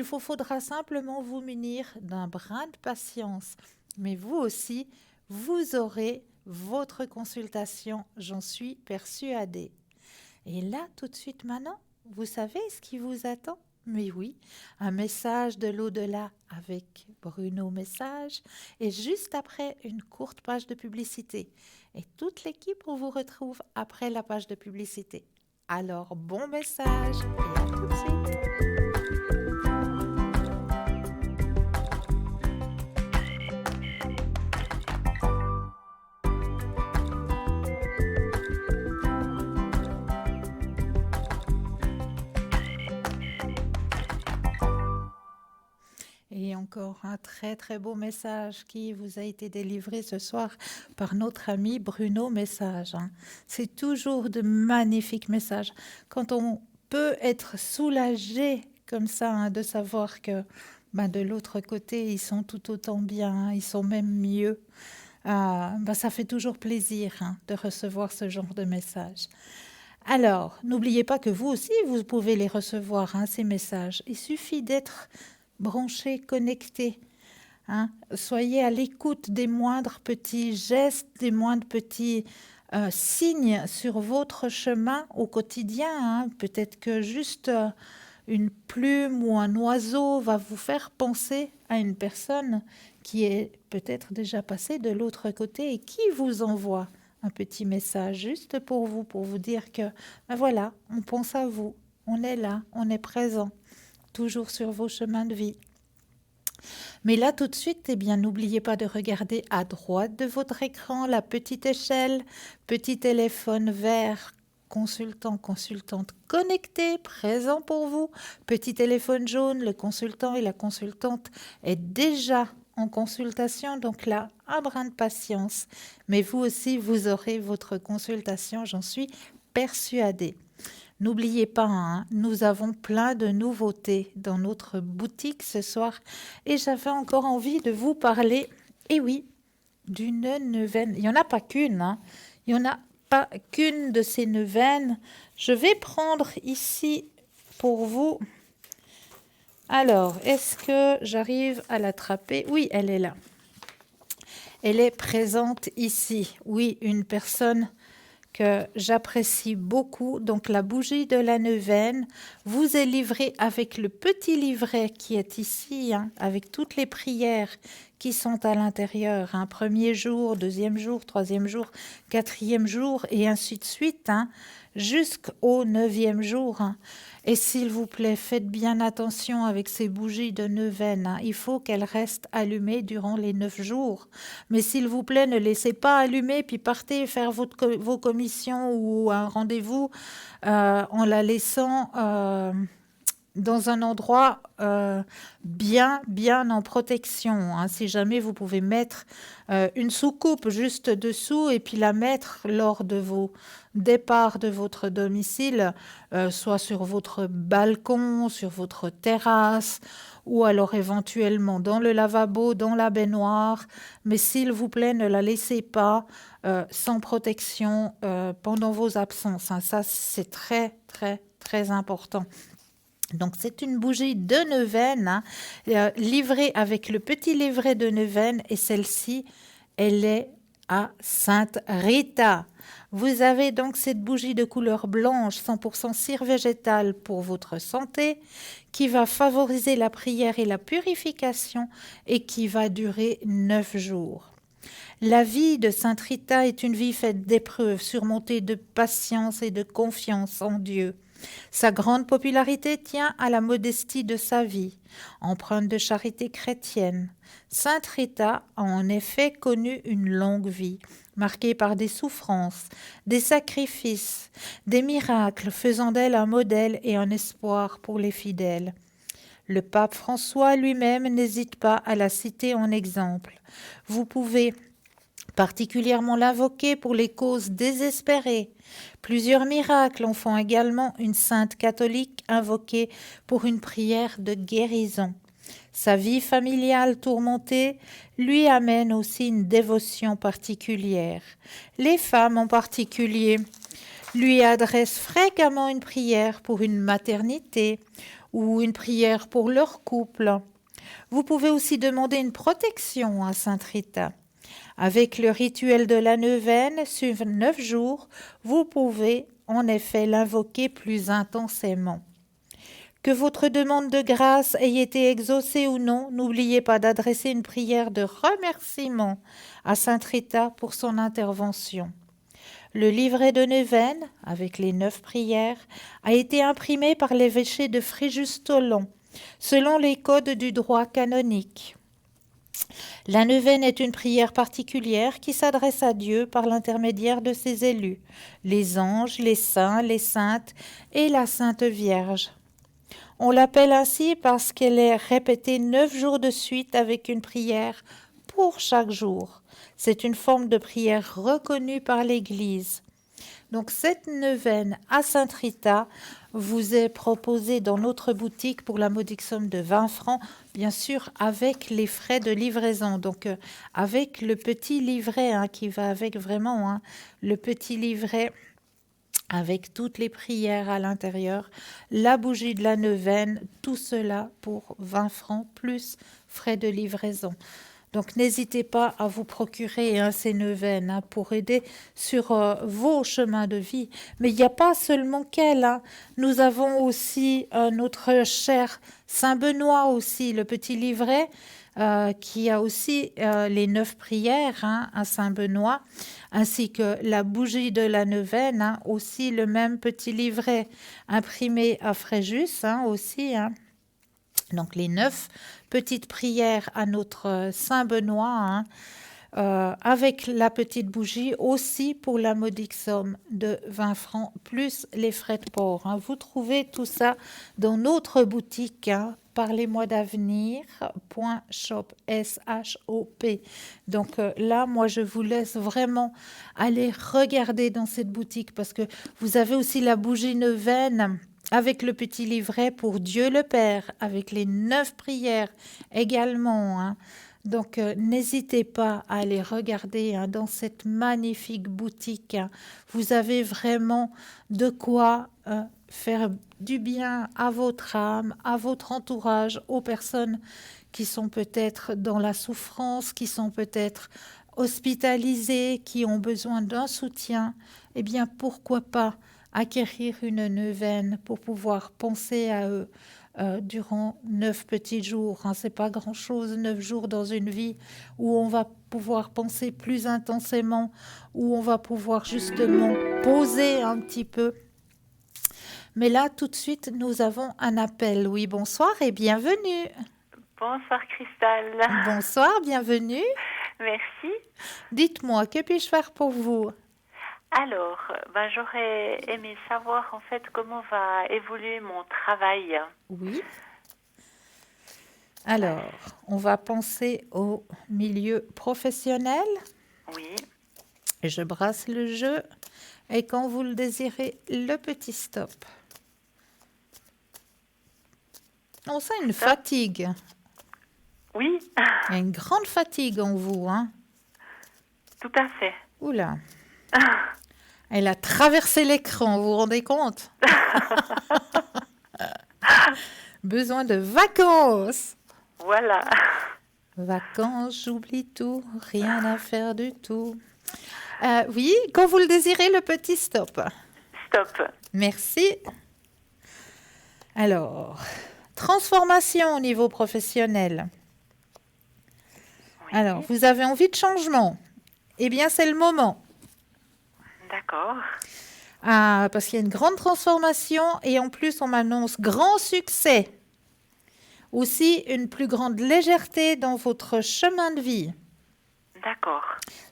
faudra simplement vous munir d'un brin de patience. Mais vous aussi, vous aurez votre consultation, j'en suis persuadée. Et là, tout de suite maintenant, vous savez ce qui vous attend? Mais oui, un message de l'au-delà avec Bruno Message et juste après une courte page de publicité. Et toute l'équipe vous retrouve après la page de publicité. Alors, bon message et à tout de suite. Et encore un très très beau message qui vous a été délivré ce soir par notre ami Bruno Message. C'est toujours de magnifiques messages. Quand on peut être soulagé comme ça de savoir que de l'autre côté, ils sont tout autant bien, ils sont même mieux, ça fait toujours plaisir de recevoir ce genre de messages. Alors, n'oubliez pas que vous aussi, vous pouvez les recevoir, ces messages. Il suffit d'être branchés, connectés. Soyez à l'écoute des moindres petits gestes, des moindres petits signes sur votre chemin au quotidien. Peut-être que juste une plume ou un oiseau va vous faire penser à une personne qui est peut-être déjà passée de l'autre côté et qui vous envoie un petit message juste pour vous dire que voilà, on pense à vous, on est là, on est présent. Toujours sur vos chemins de vie. Mais là, tout de suite, n'oubliez pas de regarder à droite de votre écran la petite échelle, petit téléphone vert, consultant, consultante connecté, présent pour vous. Petit téléphone jaune, le consultant et la consultante est déjà en consultation, donc là, un brin de patience. Mais vous aussi, vous aurez votre consultation, j'en suis persuadée. N'oubliez pas, nous avons plein de nouveautés dans notre boutique ce soir et j'avais encore envie de vous parler, d'une neuvaine. Il n'y en a pas qu'une, il n'y en a pas qu'une de ces neuvaines. Je vais prendre ici pour vous. Alors, est-ce que j'arrive à l'attraper? Oui, elle est là. Elle est présente ici. Oui, une personne que j'apprécie beaucoup. Donc, la bougie de la neuvaine vous est livrée avec le petit livret qui est ici, avec toutes les prières qui sont à l'intérieur. Premier jour, deuxième jour, troisième jour, quatrième jour, et ainsi de suite, jusqu'au 9e jour. Et s'il vous plaît, faites bien attention avec ces bougies de neuvaine. Il faut qu'elles restent allumées durant les 9 jours. Mais s'il vous plaît, ne laissez pas allumer, puis partez faire vos commissions ou un rendez-vous en la laissant dans un endroit bien en protection. Si jamais vous pouvez mettre une soucoupe juste dessous et puis la mettre lors de vos départs de votre domicile, soit sur votre balcon, sur votre terrasse ou alors éventuellement dans le lavabo, dans la baignoire. Mais s'il vous plaît, ne la laissez pas sans protection pendant vos absences, hein. Ça, c'est très, très, très important. Donc, c'est une bougie de neuvaine, hein, livrée avec le petit livret de neuvaine. Et celle-ci, elle est à Sainte Rita. Vous avez donc cette bougie de couleur blanche, 100% cire végétale pour votre santé, qui va favoriser la prière et la purification et qui va durer 9 jours. La vie de Sainte Rita est une vie faite d'épreuves, surmontée de patience et de confiance en Dieu. Sa grande popularité tient à la modestie de sa vie, empreinte de charité chrétienne. Sainte Rita a en effet connu une longue vie, marquée par des souffrances, des sacrifices, des miracles, faisant d'elle un modèle et un espoir pour les fidèles. Le pape François lui-même n'hésite pas à la citer en exemple. Vous pouvez particulièrement l'invoquer pour les causes désespérées. Plusieurs miracles en font également une sainte catholique invoquée pour une prière de guérison. Sa vie familiale tourmentée lui amène aussi une dévotion particulière. Les femmes en particulier lui adressent fréquemment une prière pour une maternité ou une prière pour leur couple. Vous pouvez aussi demander une protection à Sainte Rita. Avec le rituel de la neuvaine, sur 9 jours, vous pouvez en effet l'invoquer plus intensément. Que votre demande de grâce ait été exaucée ou non, n'oubliez pas d'adresser une prière de remerciement à Sainte Rita pour son intervention. Le livret de neuvaine, avec les 9 prières, a été imprimé par l'évêché de Fréjus-Tholon, selon les codes du droit canonique. La neuvaine est une prière particulière qui s'adresse à Dieu par l'intermédiaire de ses élus, les anges, les saints, les saintes et la Sainte Vierge. On l'appelle ainsi parce qu'elle est répétée 9 jours de suite avec une prière pour chaque jour. C'est une forme de prière reconnue par l'Église. Donc cette neuvaine à Sainte Rita vous est proposée dans notre boutique pour la modique somme de 20 francs, bien sûr avec les frais de livraison. Donc avec le petit livret qui va avec vraiment, le petit livret avec toutes les prières à l'intérieur, la bougie de la neuvaine, tout cela pour 20 francs plus frais de livraison. Donc n'hésitez pas à vous procurer ces neuvaines pour aider sur vos chemins de vie. Mais il n'y a pas seulement qu'elle. Nous avons aussi notre cher Saint Benoît aussi, le petit livret, qui a aussi les 9 prières à Saint Benoît, ainsi que la bougie de la neuvaine, aussi le même petit livret imprimé à Fréjus aussi. Donc les 9 petites prières à notre Saint Benoît, avec la petite bougie aussi pour la modique somme de 20 francs plus les frais de port. Vous trouvez tout ça dans notre boutique parlez-moi d'avenir.shop, S-H-O-P. Donc là, moi, je vous laisse vraiment aller regarder dans cette boutique parce que vous avez aussi la bougie neuvaine avec le petit livret pour Dieu le Père, avec les 9 prières également. Donc, n'hésitez pas à aller regarder dans cette magnifique boutique. Vous avez vraiment de quoi faire du bien à votre âme, à votre entourage, aux personnes qui sont peut-être dans la souffrance, qui sont peut-être hospitalisées, qui ont besoin d'un soutien. Eh bien, pourquoi pas acquérir une neuvaine pour pouvoir penser à eux durant 9 petits jours. C'est pas grand-chose, 9 jours dans une vie où on va pouvoir penser plus intensément, où on va pouvoir justement poser un petit peu. Mais là, tout de suite, nous avons un appel. Oui, bonsoir et bienvenue. Bonsoir Christelle. Bonsoir, bienvenue. Merci. Dites-moi, que puis-je faire pour vous ? Alors, j'aurais aimé savoir en fait comment va évoluer mon travail. Oui. Alors, on va penser au milieu professionnel. Oui. Je brasse le jeu et quand vous le désirez, le petit stop. On sent une fatigue. Oui, Il y a une grande fatigue en vous, hein. tout à fait. Oula. Elle a traversé l'écran, vous vous rendez compte? Besoin de vacances. Voilà. Vacances, j'oublie tout, rien à faire du tout. Oui, quand vous le désirez, le petit stop. Stop. Merci. Alors, transformation au niveau professionnel. Oui. Alors, vous avez envie de changement. Eh bien, c'est le moment. D'accord. Ah, parce qu'il y a une grande transformation et en plus, on m'annonce grand succès. Aussi, une plus grande légèreté dans votre chemin de vie. D'accord.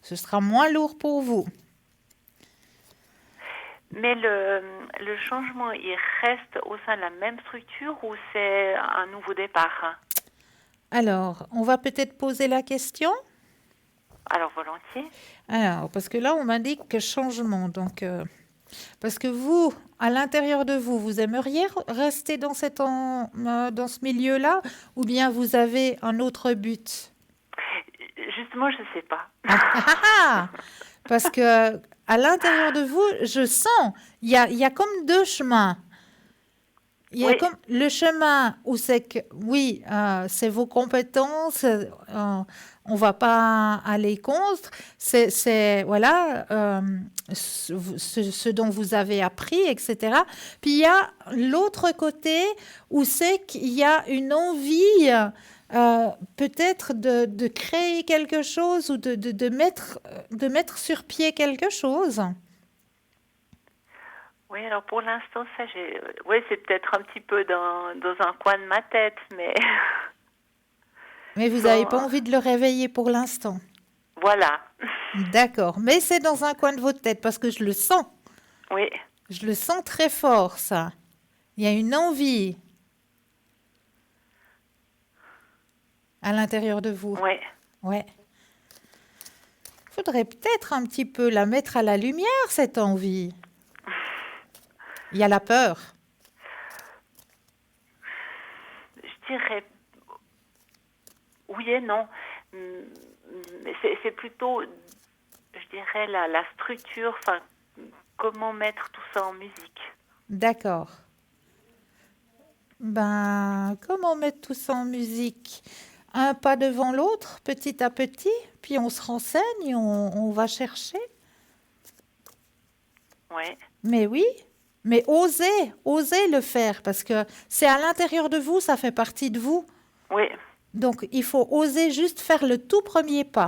Ce sera moins lourd pour vous. Mais le changement, il reste au sein de la même structure ou c'est un nouveau départ? Alors, on va peut-être poser la question. Alors, volontiers. Alors, parce que là, on m'indique que changement. Donc, parce que vous, à l'intérieur de vous, vous aimeriez rester dans dans ce milieu-là ou bien vous avez un autre but? Justement, je ne sais pas. Parce que à l'intérieur de vous, je sens, il y a comme deux chemins. Il y a Oui. comme le chemin où c'est que, oui, c'est vos compétences, on va pas aller contre, voilà, ce dont vous avez appris, etc. Puis il y a l'autre côté où c'est qu'il y a une envie, peut-être de créer quelque chose ou de mettre sur pied quelque chose. Oui, alors pour l'instant, ça, oui, c'est peut-être un petit peu dans un coin de ma tête, mais Mais vous bon, n'avez pas envie de le réveiller pour l'instant. voilà. D'accord. Mais c'est dans un coin de votre tête parce que je le sens. Oui, Je le sens très fort, ça. Il y a une envie à l'intérieur de vous. oui. Ouais. Faudrait peut-être un petit peu la mettre à la lumière, cette envie. Il y a la peur. Je dirais oui et non. Mais c'est plutôt, je dirais, la structure, enfin, comment mettre tout ça en musique. D'accord. Ben, comment mettre tout ça en musique? Un pas devant l'autre, petit à petit, puis on se renseigne, on va chercher. Oui, Mais oui, mais osez le faire parce que c'est à l'intérieur de vous, ça fait partie de vous. oui, Donc il faut oser juste faire le tout premier pas.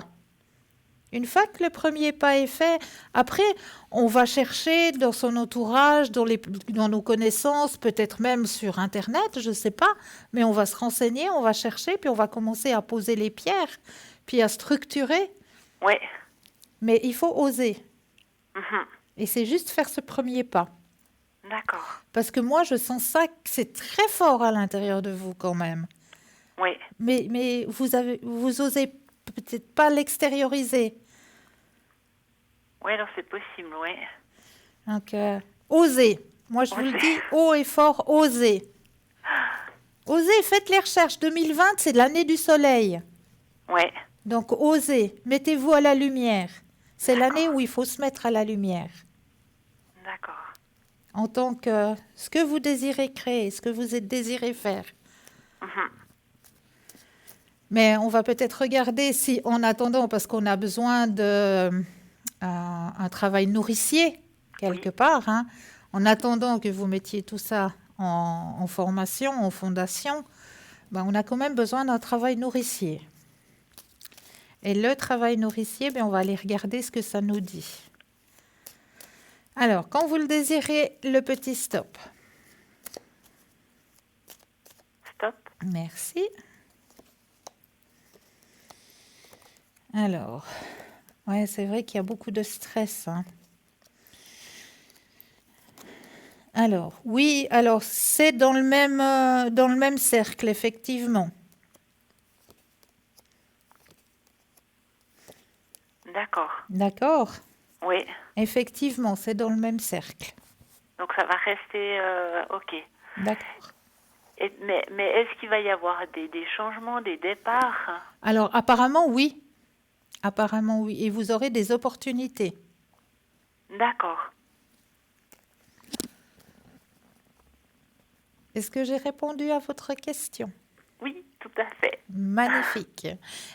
Une fois que le premier pas est fait, après, on va chercher dans son entourage, dans nos connaissances, peut-être même sur Internet, je ne sais pas, mais on va se renseigner, on va chercher, puis on va commencer à poser les pierres, puis à structurer. oui. Mais il faut oser. Mhm. Et c'est juste faire ce premier pas. D'accord. Parce que moi, je sens ça, que c'est très fort à l'intérieur de vous quand même. Oui, Mais vous osez peut-être pas l'extérioriser. oui, alors c'est possible, oui. Donc, osez. Moi, je vous le Osez. dis haut et fort, osez. Osez, faites les recherches. 2020, c'est l'année du soleil. Oui, Donc, osez. Mettez-vous à la lumière. C'est l'année où il faut se mettre à la lumière. d'accord. En tant que ce que vous désirez créer, ce que vous désirez faire. Mhm. Mais on va peut-être regarder si, en attendant, parce qu'on a besoin un travail nourricier, quelque part, hein, en attendant que vous mettiez tout ça en formation, en fondation, ben, on a quand même besoin d'un travail nourricier. Et le travail nourricier, ben, on va aller regarder ce que ça nous dit. Alors, quand vous le désirez, le petit stop. Stop. Merci. Alors, ouais, c'est vrai qu'il y a beaucoup de stress, hein. Alors, oui, alors c'est dans le même cercle, effectivement. D'accord. D'accord? Oui. Effectivement, c'est dans le même cercle. Donc ça va rester OK. D'accord. Mais est-ce qu'il va y avoir des changements, des départs? Alors, apparemment, oui. Apparemment, oui. Et vous aurez des opportunités. D'accord. Est-ce que j'ai répondu à votre question? Oui, tout à fait. Magnifique.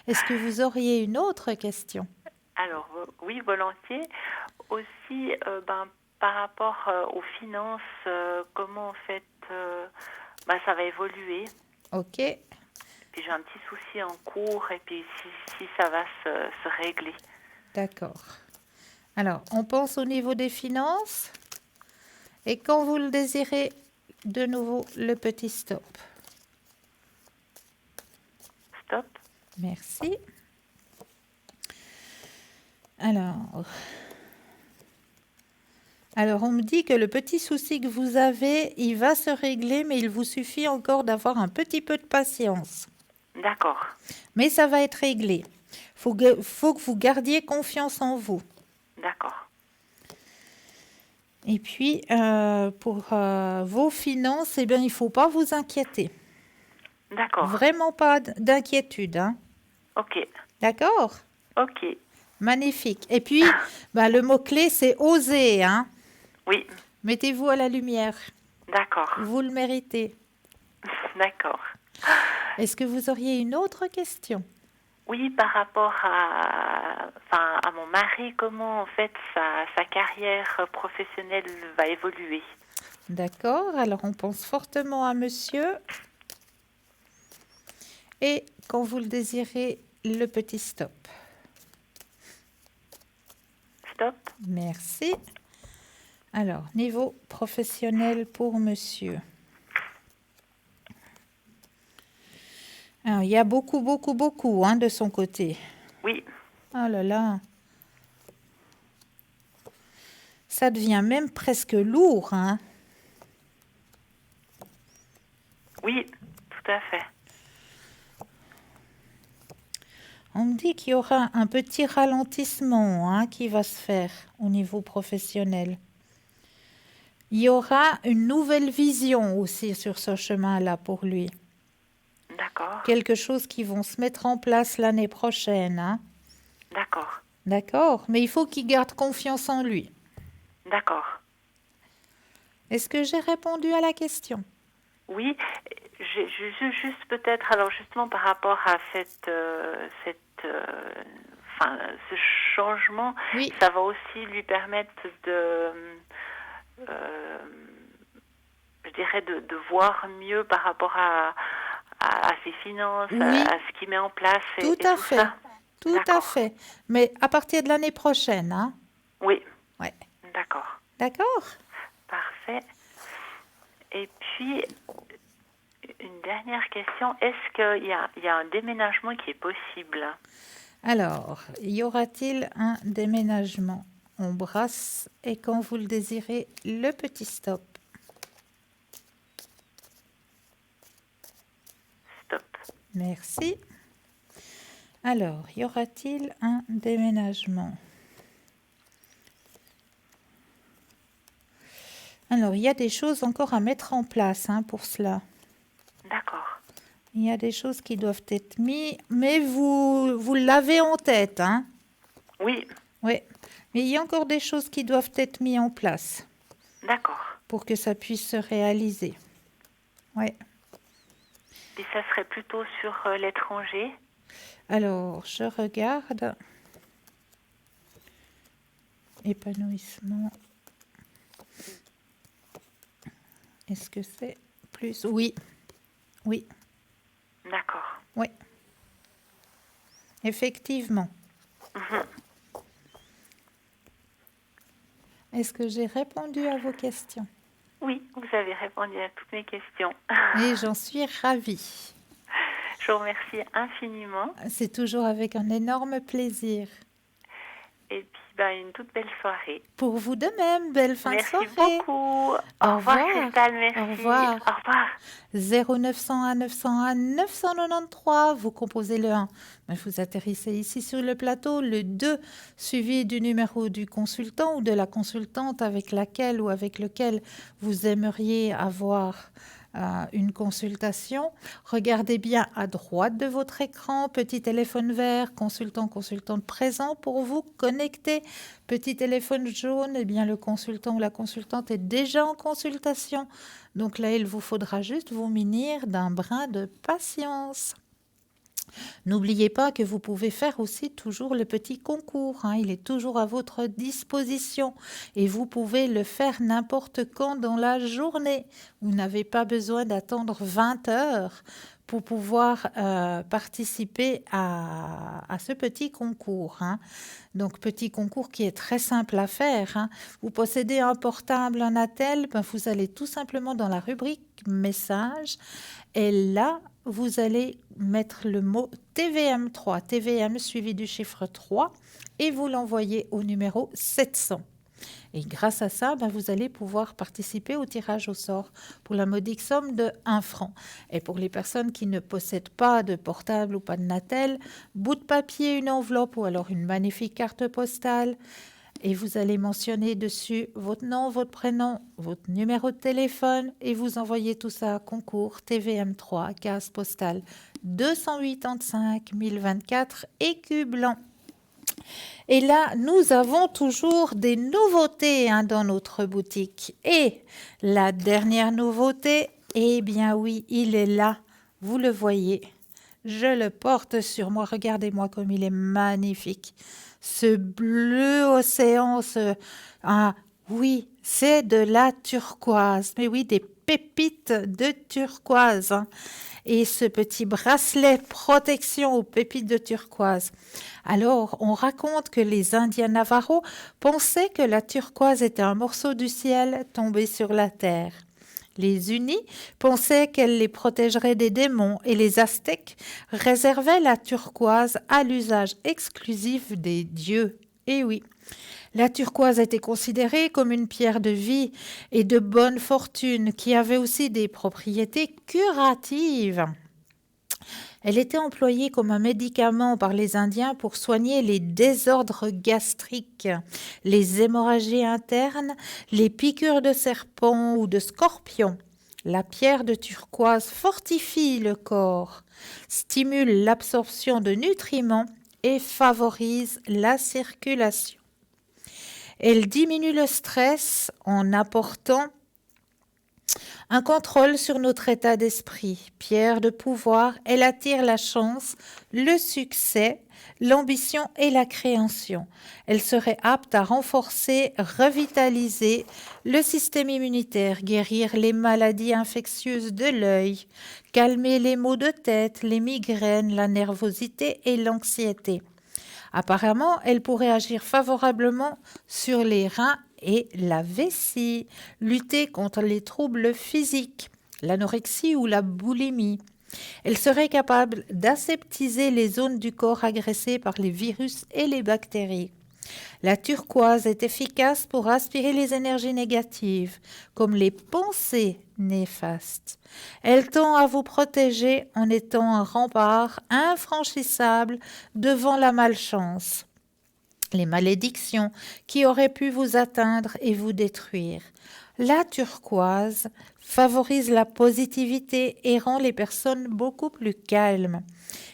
Est-ce que vous auriez une autre question? Alors, oui, volontiers. Aussi, par rapport aux finances, comment en fait ça va évoluer? Ok, Puis j'ai un petit souci en cours, et puis si ça va se régler. d'accord. Alors, on pense au niveau des finances. Et quand vous le désirez, de nouveau, le petit stop. Stop. Merci. Alors, on me dit que le petit souci que vous avez, il va se régler, mais il vous suffit encore d'avoir un petit peu de patience. D'accord. Mais ça va être réglé. Faut que vous gardiez confiance en vous. D'accord. Et puis, pour vos finances, eh bien, il ne faut pas vous inquiéter. D'accord. Vraiment pas d'inquiétude, hein. Ok. D'accord? Ok. Magnifique. Et puis, le mot-clé, c'est oser, hein. Oui. Mettez-vous à la lumière. D'accord. Vous le méritez. D'accord. Est-ce que vous auriez une autre question? Oui, par rapport à mon mari, comment en fait sa carrière professionnelle va évoluer? D'accord. Alors, on pense fortement à monsieur. Et quand vous le désirez, le petit stop. Stop. Merci. Alors, niveau professionnel pour monsieur. Alors, il y a beaucoup de son côté. Oui. Oh là là. Ça devient même presque lourd, hein. Oui, tout à fait. On me dit qu'il y aura un petit ralentissement, hein, qui va se faire au niveau professionnel. Il y aura une nouvelle vision aussi sur ce chemin-là pour lui. D'accord. Quelque chose qui vont se mettre en place l'année prochaine, hein. D'accord. D'accord, mais il faut qu'il garde confiance en lui. D'accord. Est-ce que j'ai répondu à la question? Oui, juste peut-être, alors justement par rapport à ce changement, Oui. ça va aussi lui permettre je dirais, de voir mieux par rapport à ses finances, Oui. à ce qu'il met en place Tout et à tout fait. ça. Tout à D'accord. fait. Mais à partir de l'année prochaine, hein. Oui. Ouais. D'accord. D'accord? Parfait. Et puis, une dernière question. Est-ce qu'il y a un déménagement qui est possible? Alors, y aura-t-il un déménagement? On brasse et quand vous le désirez, le petit stop. Stop. Merci. Alors, y aura-t-il un déménagement? Alors, il y a des choses encore à mettre en place, hein, pour cela. D'accord. Il y a des choses qui doivent être mises, mais vous l'avez en tête, hein? Oui. Oui. Mais il y a encore des choses qui doivent être mises en place D'accord. pour que ça puisse se réaliser. Oui. Et ça serait plutôt sur l'étranger? Alors, je regarde. Épanouissement. Est-ce que c'est plus? Oui. Oui. D'accord. Oui. Effectivement. Est-ce que j'ai répondu à vos questions? Oui, vous avez répondu à toutes mes questions. Et j'en suis ravie. Je vous remercie infiniment. C'est toujours avec un énorme plaisir. Et puis, une toute belle soirée. Pour vous de même, belle fin de soirée. Merci beaucoup. Au revoir, Cristal, merci. Au revoir. Au revoir. 0901 901 993, vous composez le 1. Vous atterrissez ici sur le plateau, le 2 suivi du numéro du consultant ou de la consultante avec laquelle ou avec lequel vous aimeriez avoir une consultation. Regardez bien à droite de votre écran, petit téléphone vert, consultant, consultante présent pour vous connecter. Petit téléphone jaune, eh bien le consultant ou la consultante est déjà en consultation. Donc là, il vous faudra juste vous munir d'un brin de patience. N'oubliez pas que vous pouvez faire aussi toujours le petit concours, hein, il est toujours à votre disposition et vous pouvez le faire n'importe quand dans la journée. Vous n'avez pas besoin d'attendre 20 heures pour pouvoir participer à ce petit concours, hein. Donc, petit concours qui est très simple à faire, hein. Vous possédez un portable, un attel, ben, vous allez tout simplement dans la rubrique messages et là, vous allez mettre le mot TVM3, TVM suivi du chiffre 3 et vous l'envoyez au numéro 700. Et grâce à ça, ben, vous allez pouvoir participer au tirage au sort pour la modique somme de 1 franc. Et pour les personnes qui ne possèdent pas de portable ou pas de Natel, bout de papier, une enveloppe ou alors une magnifique carte postale. Et vous allez mentionner dessus votre nom, votre prénom, votre numéro de téléphone et vous envoyez tout ça à concours TVM3, case postale 285 024 écus blancs. Et là, nous avons toujours des nouveautés, hein, dans notre boutique. Et la dernière nouveauté, eh bien oui, il est là. Vous le voyez. Je le porte sur moi. Regardez-moi comme il est magnifique. Ce bleu océan, oui, c'est de la turquoise. Mais oui, des pépites de turquoise, hein. Et ce petit bracelet protection aux pépites de turquoise. Alors, on raconte que les Indiens Navajo pensaient que la turquoise était un morceau du ciel tombé sur la terre. Les Unis pensaient qu'elle les protégerait des démons et les Aztèques réservaient la turquoise à l'usage exclusif des dieux. Et oui, la turquoise était considérée comme une pierre de vie et de bonne fortune qui avait aussi des propriétés curatives. Elle était employée comme un médicament par les Indiens pour soigner les désordres gastriques, les hémorragies internes, les piqûres de serpents ou de scorpions. La pierre de turquoise fortifie le corps, stimule l'absorption de nutriments et favorise la circulation. Elle diminue le stress en apportant un contrôle sur notre état d'esprit. Pierre de pouvoir, elle attire la chance, le succès, l'ambition et la création. Elle serait apte à renforcer, revitaliser le système immunitaire, guérir les maladies infectieuses de l'œil, calmer les maux de tête, les migraines, la nervosité et l'anxiété. Apparemment, elle pourrait agir favorablement sur les reins et la vessie, lutter contre les troubles physiques, l'anorexie ou la boulimie. Elle serait capable d'aseptiser les zones du corps agressées par les virus et les bactéries. La turquoise est efficace pour aspirer les énergies négatives, comme les pensées néfastes. Elle tend à vous protéger en étant un rempart infranchissable devant la malchance, les malédictions qui auraient pu vous atteindre et vous détruire. La turquoise favorise la positivité et rend les personnes beaucoup plus calmes.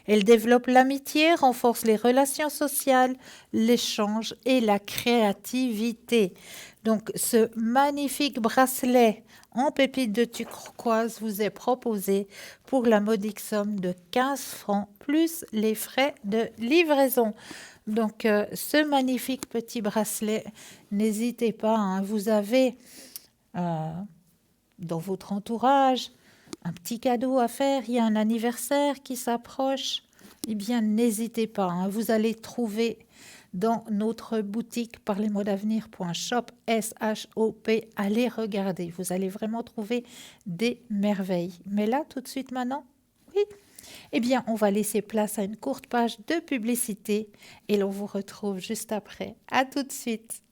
Elle développe l'amitié, renforce les relations sociales, l'échange et la créativité. Donc, ce magnifique bracelet en pépites de turquoise vous est proposé pour la modique somme de 15 francs plus les frais de livraison. Donc, ce magnifique petit bracelet, n'hésitez pas, hein, vous avez dans votre entourage un petit cadeau à faire, il y a un anniversaire qui s'approche, eh bien, n'hésitez pas, hein, vous allez trouver dans notre boutique parlez-moi-d'avenir.shop, S-H-O-P, allez regarder, vous allez vraiment trouver des merveilles. Mais là, tout de suite maintenant, oui, eh bien, on va laisser place à une courte page de publicité et l'on vous retrouve juste après. À tout de suite.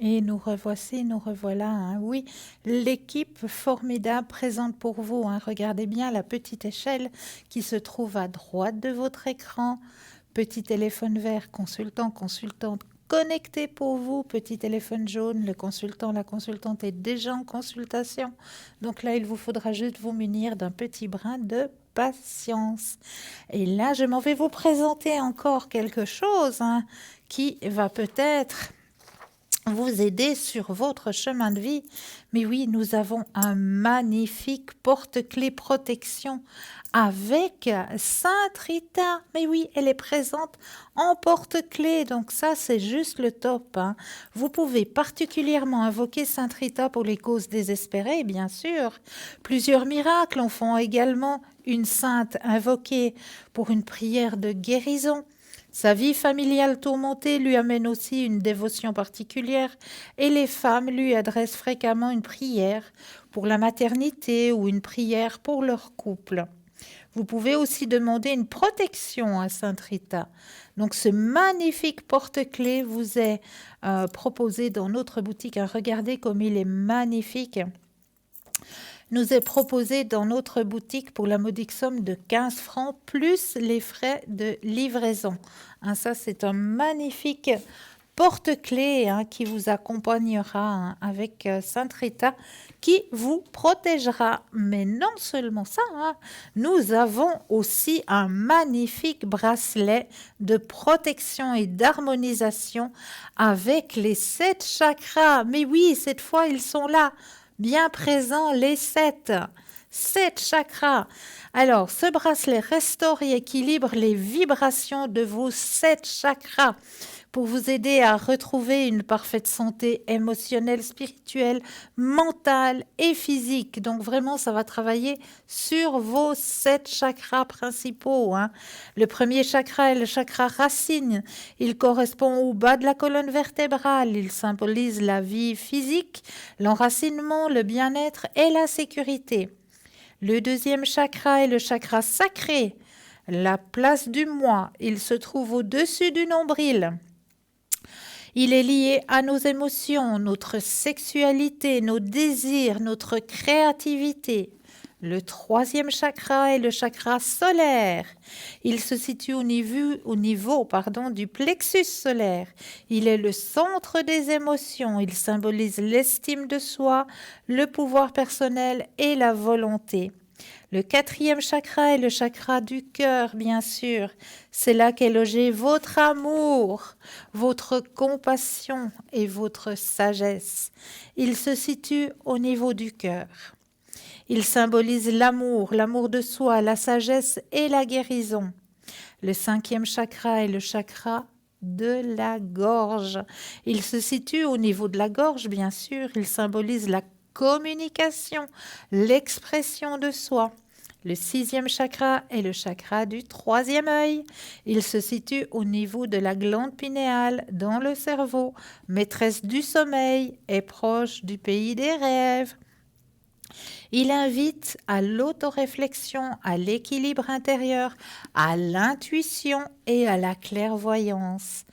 Et nous revoici, nous revoilà, hein. Oui, l'équipe formidable présente pour vous, hein. Regardez bien la petite échelle qui se trouve à droite de votre écran. Petit téléphone vert, consultant, consultante connecté pour vous. Petit téléphone jaune, le consultant, la consultante est déjà en consultation. Donc là, il vous faudra juste vous munir d'un petit brin de patience. Et là, je m'en vais vous présenter encore quelque chose, hein, qui va peut-être vous aider sur votre chemin de vie. Mais oui, nous avons un magnifique porte-clés protection avec Sainte Rita. Mais oui, elle est présente en porte-clés. Donc ça, c'est juste le top, hein. Vous pouvez particulièrement invoquer Sainte Rita pour les causes désespérées, bien sûr. Plusieurs miracles en font également une sainte invoquée pour une prière de guérison. Sa vie familiale tourmentée lui amène aussi une dévotion particulière et les femmes lui adressent fréquemment une prière pour la maternité ou une prière pour leur couple. Vous pouvez aussi demander une protection à Sainte Rita. Donc ce magnifique porte-clés vous est proposé dans notre boutique. Regardez comme il est magnifique. Nous est proposé dans notre boutique pour la modique somme de 15 francs plus les frais de livraison. Hein, ça, c'est un magnifique porte-clés, hein, qui vous accompagnera, hein, avec Sainte Rita qui vous protégera. Mais non seulement ça, hein, nous avons aussi un magnifique bracelet de protection et d'harmonisation avec les 7 chakras. Mais oui, cette fois, ils sont là. Bien présents les 7 chakras. Alors, ce bracelet restaure et équilibre les vibrations de vos 7 chakras pour vous aider à retrouver une parfaite santé émotionnelle, spirituelle, mentale et physique. Donc vraiment, ça va travailler sur vos 7 chakras principaux, hein. Le premier chakra est le chakra racine. Il correspond au bas de la colonne vertébrale. Il symbolise la vie physique, l'enracinement, le bien-être et la sécurité. Le deuxième chakra est le chakra sacré, la place du moi. Il se trouve au-dessus du nombril. Il est lié à nos émotions, notre sexualité, nos désirs, notre créativité. Le troisième chakra est le chakra solaire. Il se situe au niveau du plexus solaire. Il est le centre des émotions. Il symbolise l'estime de soi, le pouvoir personnel et la volonté. Le quatrième chakra est le chakra du cœur, bien sûr. C'est là qu'est logé votre amour, votre compassion et votre sagesse. Il se situe au niveau du cœur. Il symbolise l'amour de soi, la sagesse et la guérison. Le cinquième chakra est le chakra de la gorge. Il se situe au niveau de la gorge, bien sûr. Il symbolise la communication, l'expression de soi. Le sixième chakra est le chakra du troisième œil. Il se situe au niveau de la glande pinéale dans le cerveau, maîtresse du sommeil et proche du pays des rêves. Il invite à l'autoréflexion, à l'équilibre intérieur, à l'intuition et à la clairvoyance.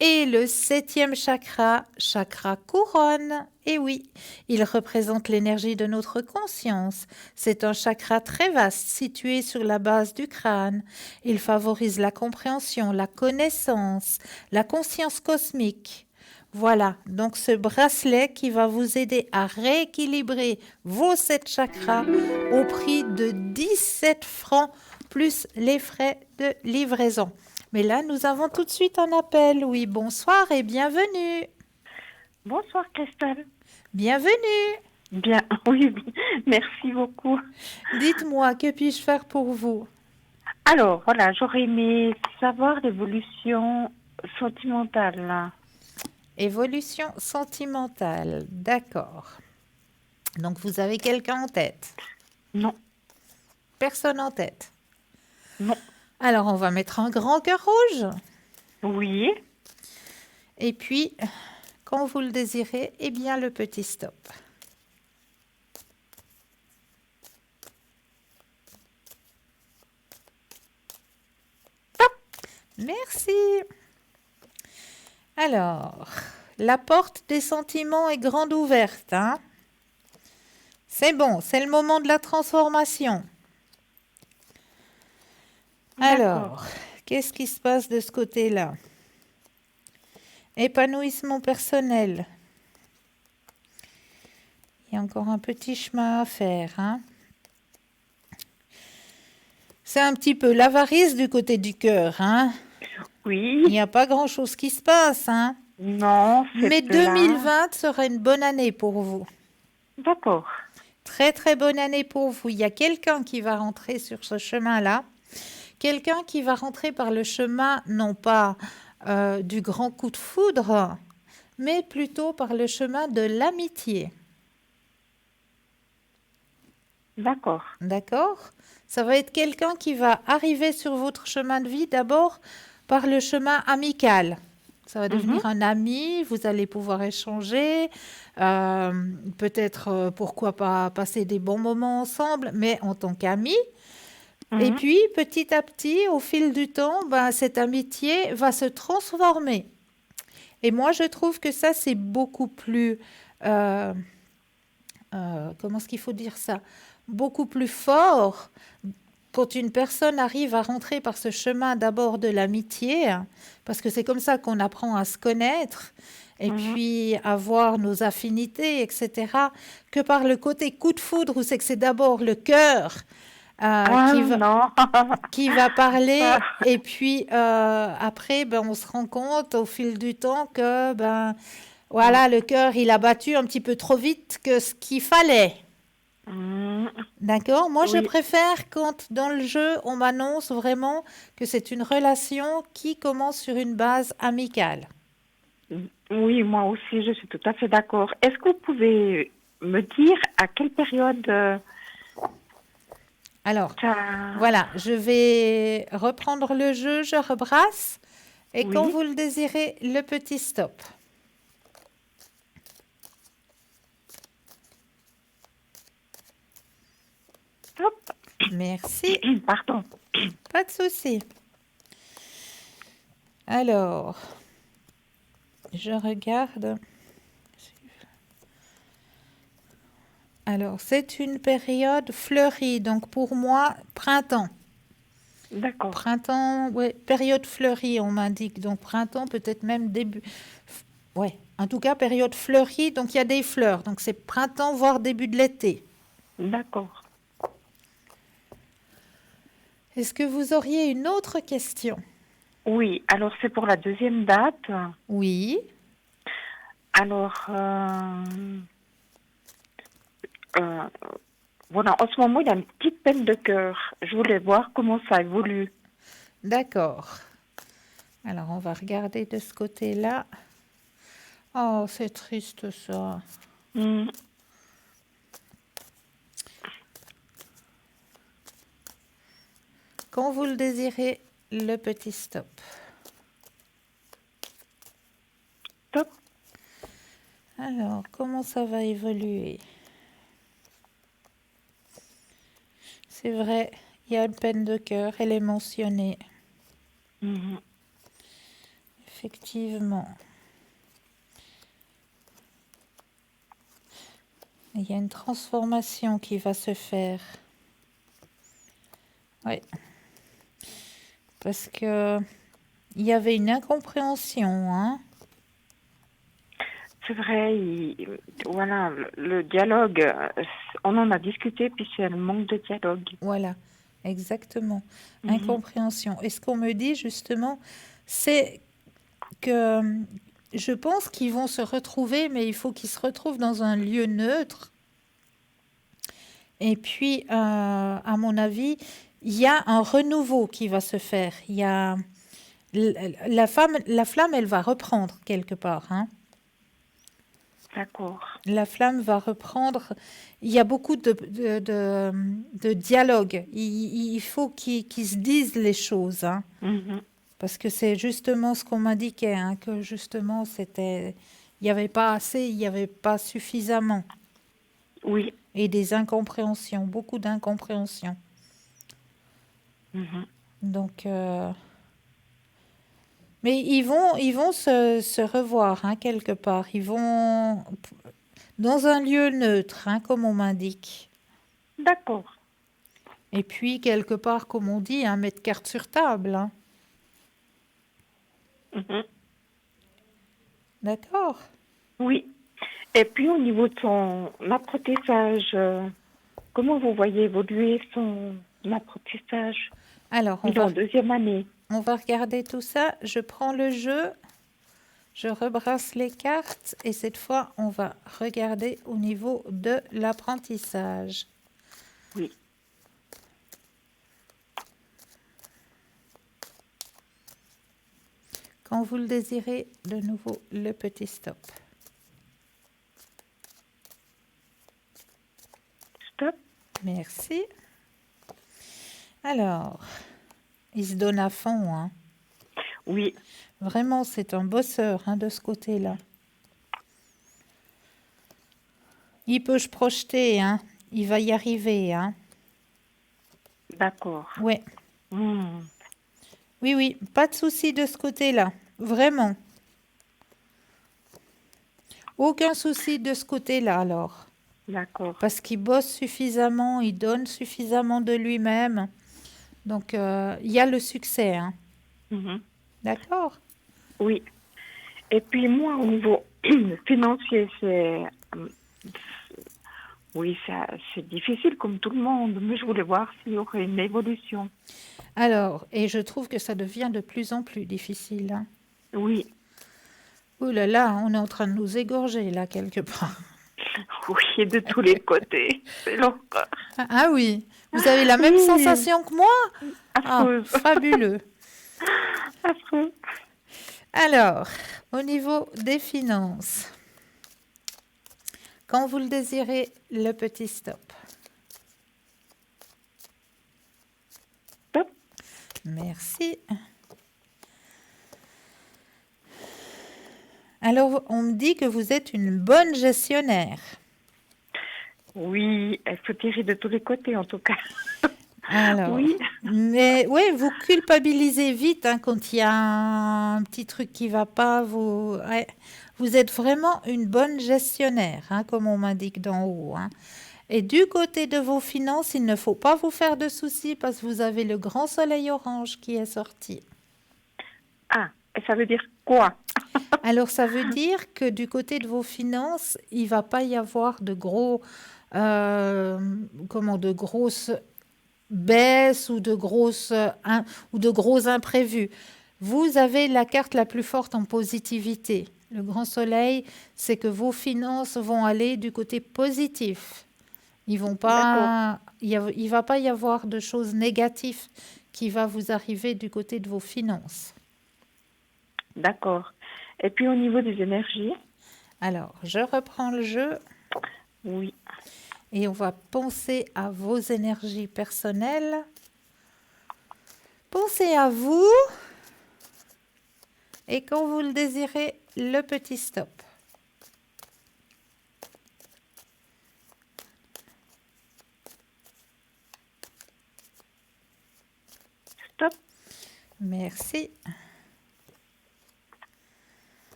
Et le septième chakra, chakra couronne, et oui, il représente l'énergie de notre conscience. C'est un chakra très vaste situé sur la base du crâne. Il favorise la compréhension, la connaissance, la conscience cosmique. Voilà, donc ce bracelet qui va vous aider à rééquilibrer vos 7 chakras au prix de 17 francs plus les frais de livraison. Mais là, nous avons tout de suite un appel. Oui, bonsoir et bienvenue. Bonsoir Christelle. Bienvenue. Bien, oui, merci beaucoup. Dites-moi, que puis-je faire pour vous? Alors, voilà, j'aurais aimé savoir l'évolution sentimentale. Évolution sentimentale, d'accord. Donc, vous avez quelqu'un en tête? Non. Personne en tête? Non. Alors, on va mettre un grand cœur rouge. Oui. Et puis, quand vous le désirez, eh bien, le petit stop. Merci. Alors, La porte des sentiments est grande ouverte, hein. C'est bon, c'est le moment de la transformation. Alors, qu'est-ce qui se passe de ce côté-là? Épanouissement personnel. Il y a encore un petit chemin à faire, hein. C'est un petit peu l'avarice du côté du cœur, hein. Il Oui. n'y a pas grand-chose qui se passe, hein. Non, c'est Mais plat. 2020 sera une bonne année pour vous. D'accord. Très très bonne année pour vous. Il y a quelqu'un qui va rentrer sur ce chemin-là. Quelqu'un qui va rentrer par le chemin, non pas du grand coup de foudre, mais plutôt par le chemin de l'amitié. D'accord. D'accord? Ça va être quelqu'un qui va arriver sur votre chemin de vie d'abord par le chemin amical. Ça va devenir un ami, vous allez pouvoir échanger, peut-être, pourquoi pas, passer des bons moments ensemble, mais en tant qu'amis. Et puis, petit à petit, au fil du temps, ben, cette amitié va se transformer. Et moi, je trouve que ça, c'est beaucoup plus... comment est-ce qu'il faut dire ça? Beaucoup plus fort quand une personne arrive à rentrer par ce chemin d'abord de l'amitié, hein, parce que c'est comme ça qu'on apprend à se connaître et puis à voir nos affinités, etc., que par le côté coup de foudre où c'est que c'est d'abord le cœur Non. qui va parler et puis après, ben, on se rend compte au fil du temps que ben, voilà, le cœur, il a battu un petit peu trop vite que ce qu'il fallait. D'accord? Moi, je Oui. préfère quand dans le jeu, on m'annonce vraiment que c'est une relation qui commence sur une base amicale. Oui, moi aussi, je suis tout à fait d'accord. Est-ce que vous pouvez me dire à quelle période Alors, ça... voilà, je vais reprendre le jeu, je rebrasse. Et Oui. quand vous le désirez, le petit stop. Hop. Merci, Pardon. pas de souci. Alors, je regarde. Alors, c'est une période fleurie, donc pour moi, printemps. D'accord. Printemps, ouais, période fleurie, on m'indique. Donc, printemps, peut-être même début. Ouais, en tout cas, période fleurie, donc il y a des fleurs. Donc, c'est printemps, voire début de l'été. D'accord. Est-ce que vous auriez une autre question? Oui, alors c'est pour la deuxième date. Oui. Alors, voilà, en ce moment, il y a une petite peine de cœur. Je voulais voir comment ça évolue. D'accord. Alors, on va regarder de ce côté-là. Oh, c'est triste ça. Quand vous le désirez, le petit stop. Top. Alors, comment ça va évoluer? C'est vrai, il y a une peine de cœur, elle est mentionnée. Effectivement. Il y a une transformation qui va se faire. Oui. Parce que il y avait une incompréhension, hein. C'est vrai, voilà, le dialogue, on en a discuté, puis c'est le manque de dialogue. Voilà, exactement. Incompréhension. Et ce qu'on me dit justement, c'est que je pense qu'ils vont se retrouver, mais il faut qu'ils se retrouvent dans un lieu neutre. Et puis, à mon avis, il y a un renouveau qui va se faire. Il y a la flamme, elle va reprendre quelque part, hein. D'accord. La flamme va reprendre. Il y a beaucoup de dialogue. Il faut qu'ils se disent les choses, hein. Parce que c'est justement ce qu'on m'indiquait, hein, que justement, il n'y avait pas assez, il n'y avait pas suffisamment. Oui. Et des incompréhensions, beaucoup d'incompréhensions. Donc, Mais ils vont se revoir hein, quelque part. Ils vont dans un lieu neutre, hein, comme on m'indique. D'accord. Et puis, quelque part, comme on dit, hein, mettre carte sur table. Hein. Mhm. D'accord? Oui. Et puis au niveau de son apprentissage, comment vous voyez évoluer son apprentissage? Alors, Il est en deuxième année. on va regarder tout ça. Je prends le jeu, je rebrasse les cartes et cette fois, on va regarder au niveau de l'apprentissage. Oui. Quand vous le désirez, de nouveau le petit stop. Stop. Merci. Alors, il se donne à fond. Hein. Oui. Vraiment, c'est un bosseur hein, de ce côté-là. Il peut se projeter. Hein. Il va y arriver. Hein. D'accord. Ouais. Hmm. Oui, oui, pas de souci de ce côté-là. Vraiment. Aucun souci de ce côté-là, alors. D'accord. Parce qu'il bosse suffisamment, il donne suffisamment de lui-même. Donc, il y a le succès. Hein. Mhm. D'accord? Oui. Et puis moi, au niveau financier, oui, c'est difficile comme tout le monde, mais je voulais voir s'il y aurait une évolution. Alors, et je trouve que ça devient de plus en plus difficile. Hein. Oui, Ouh là là, on est en train de nous égorger, là, quelque part. oui, de tous les côtés. C'est l'horreur. Ah, ah oui, vous avez la même Oui, sensation que moi? Ah, affreux, fabuleux. affreux. Alors, au niveau des finances, quand vous le désirez, le petit stop. Stop. Merci. Alors, on me dit que vous êtes une bonne gestionnaire. Oui, il faut tirer de tous les côtés en tout cas. Alors, Oui, mais oui, vous culpabilisez vite hein, quand il y a un petit truc qui va pas. Vous êtes vraiment une bonne gestionnaire, hein, comme on m'indique d'en haut. Hein. Et du côté de vos finances, il ne faut pas vous faire de soucis parce que vous avez le grand soleil orange qui est sorti. ah, et ça veut dire quoi? Alors, ça veut dire que du côté de vos finances, il va pas y avoir de de grosses baisses ou ou de gros imprévus. Vous avez la carte la plus forte en positivité. Le grand soleil, c'est que vos finances vont aller du côté positif. Ils vont D'accord, pas, il va pas y avoir de choses négatives qui va vous arriver du côté de vos finances. d'accord. Et puis au niveau des énergies, Alors, je reprends le jeu oui, et on va penser à vos énergies personnelles. Pensez à vous et quand vous le désirez, le petit stop. stop. Merci.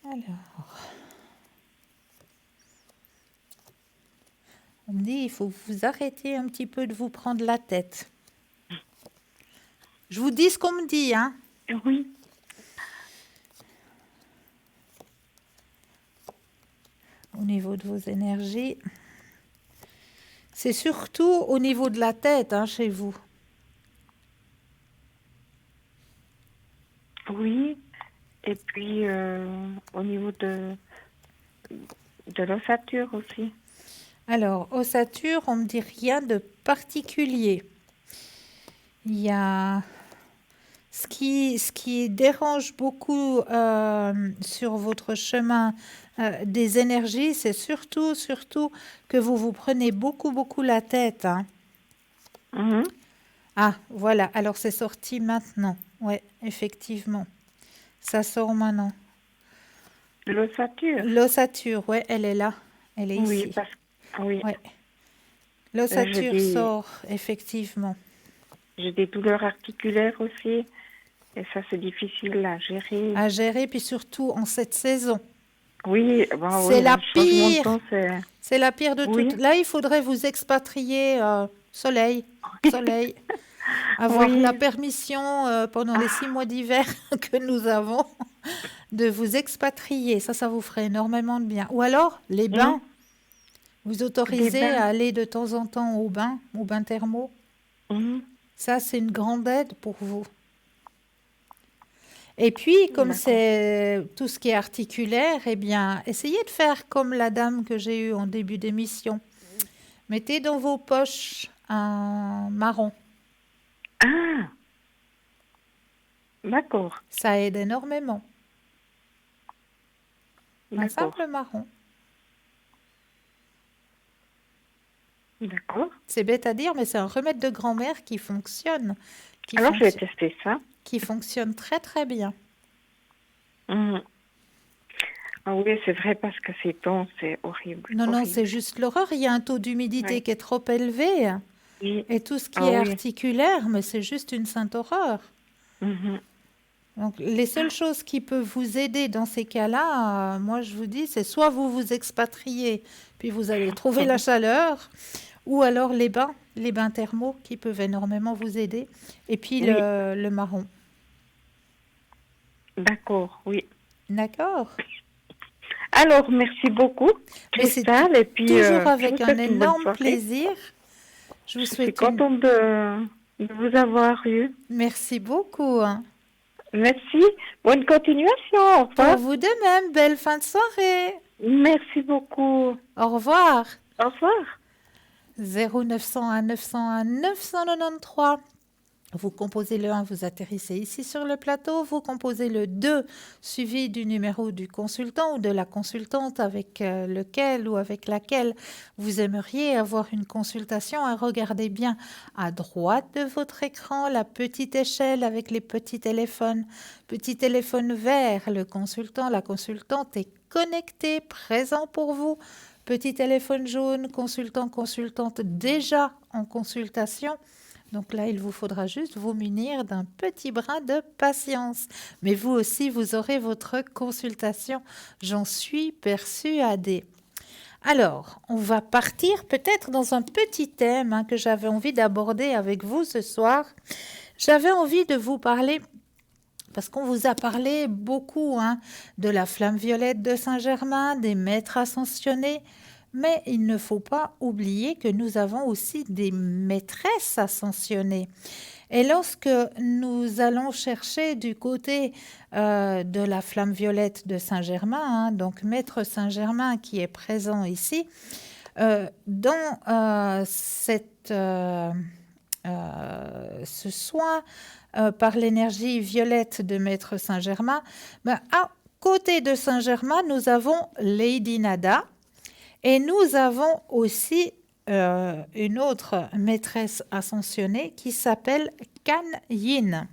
Alors, on me dit il faut que vous arrêtiez un petit peu de vous prendre la tête. Je vous dis ce qu'on me dit, hein. Oui, Au niveau de vos énergies. C'est surtout au niveau de la tête, hein, chez vous. oui. Et puis au niveau de l'ossature aussi. Alors, ossature, on me dit rien de particulier. Il y a ce qui dérange beaucoup sur votre chemin des énergies, c'est surtout que vous vous prenez beaucoup la tête. Hein. Mhm. Ah, voilà. Alors, c'est sorti maintenant. Ouais, effectivement. Ça sort maintenant. De l'ossature. L'ossature, ouais, elle est là. Elle est Oui, ici. oui. Ouais. J'ai L'ossature des, sort, effectivement. j'ai des douleurs articulaires aussi. Et ça, c'est difficile à gérer. à gérer, puis surtout en cette saison. Oui, bon, C'est oui, la le changement de pire. temps, C'est la pire de Oui. toutes. Là, il faudrait vous expatrier soleil, soleil, avoir Oui. la permission pendant les 6 mois d'hiver que nous avons de vous expatrier. Ça vous ferait énormément de bien. Ou alors, les bains. Vous autorisez bains. à aller de temps en temps au bain thermaux. Mhm. Ça, c'est une grande aide pour vous. Et puis, comme D'accord. c'est tout ce qui est articulaire, eh bien, essayez de faire comme la dame que j'ai eue en début d'émission. Mettez dans vos poches un marron. Ah, d'accord, Ça aide énormément. Un d'accord, simple marron. d'accord. C'est bête à dire, mais c'est un remède de grand-mère qui fonctionne. Alors, je vais tester ça. Qui fonctionne très, très bien. Mhm. Ah oui, c'est vrai, parce que ces temps, c'est horrible. Non, horrible. c'est juste l'horreur. Il y a un taux d'humidité Oui. qui est trop élevé. Oui. Et tout ce qui Ah est oui. articulaire, mais c'est juste une sainte horreur. Mhm. Donc, les seules choses qui peuvent vous aider dans ces cas-là, moi je vous dis, c'est soit vous vous expatriez, puis vous allez trouver la chaleur, ou alors les bains thermaux qui peuvent énormément vous aider, et puis Oui. le marron. D'accord, oui. D'accord? Alors, merci beaucoup, Mais c'est Cristal, et puis toujours je avec vous un souhaite une bonne énorme soirée. plaisir. Je vous Je suis souhaite une... contente de vous avoir eu. Merci beaucoup. Merci. Bonne continuation. Au Pour revoir. vous de même, belle fin de soirée. Merci beaucoup. Au revoir. Au revoir. 0901 901 993. Vous composez le 1, vous atterrissez ici sur le plateau. Vous composez le 2, suivi du numéro du consultant ou de la consultante avec lequel ou avec laquelle vous aimeriez avoir une consultation. Et regardez bien à droite de votre écran la petite échelle avec les petits téléphones. Petit téléphone vert, le consultant, la consultante est connecté, présent pour vous. Petit téléphone jaune, consultant, consultante déjà en consultation. Donc là, il vous faudra juste vous munir d'un petit brin de patience. Mais vous aussi, vous aurez votre consultation. J'en suis persuadée. Alors, on va partir peut-être dans un petit thème que j'avais envie d'aborder avec vous ce soir. J'avais envie de vous parler, parce qu'on vous a parlé beaucoup de la flamme violette de Saint-Germain, des maîtres ascensionnés. Mais il ne faut pas oublier que nous avons aussi des maîtresses ascensionnées. Et lorsque nous allons chercher du côté de la flamme violette de Saint-Germain, donc Maître Saint-Germain qui est présent ici, dans ce soin par l'énergie violette de Maître Saint-Germain, à côté de Saint-Germain, nous avons Lady Nada. Et nous avons aussi une autre maîtresse ascensionnée qui s'appelle Kuan Yin.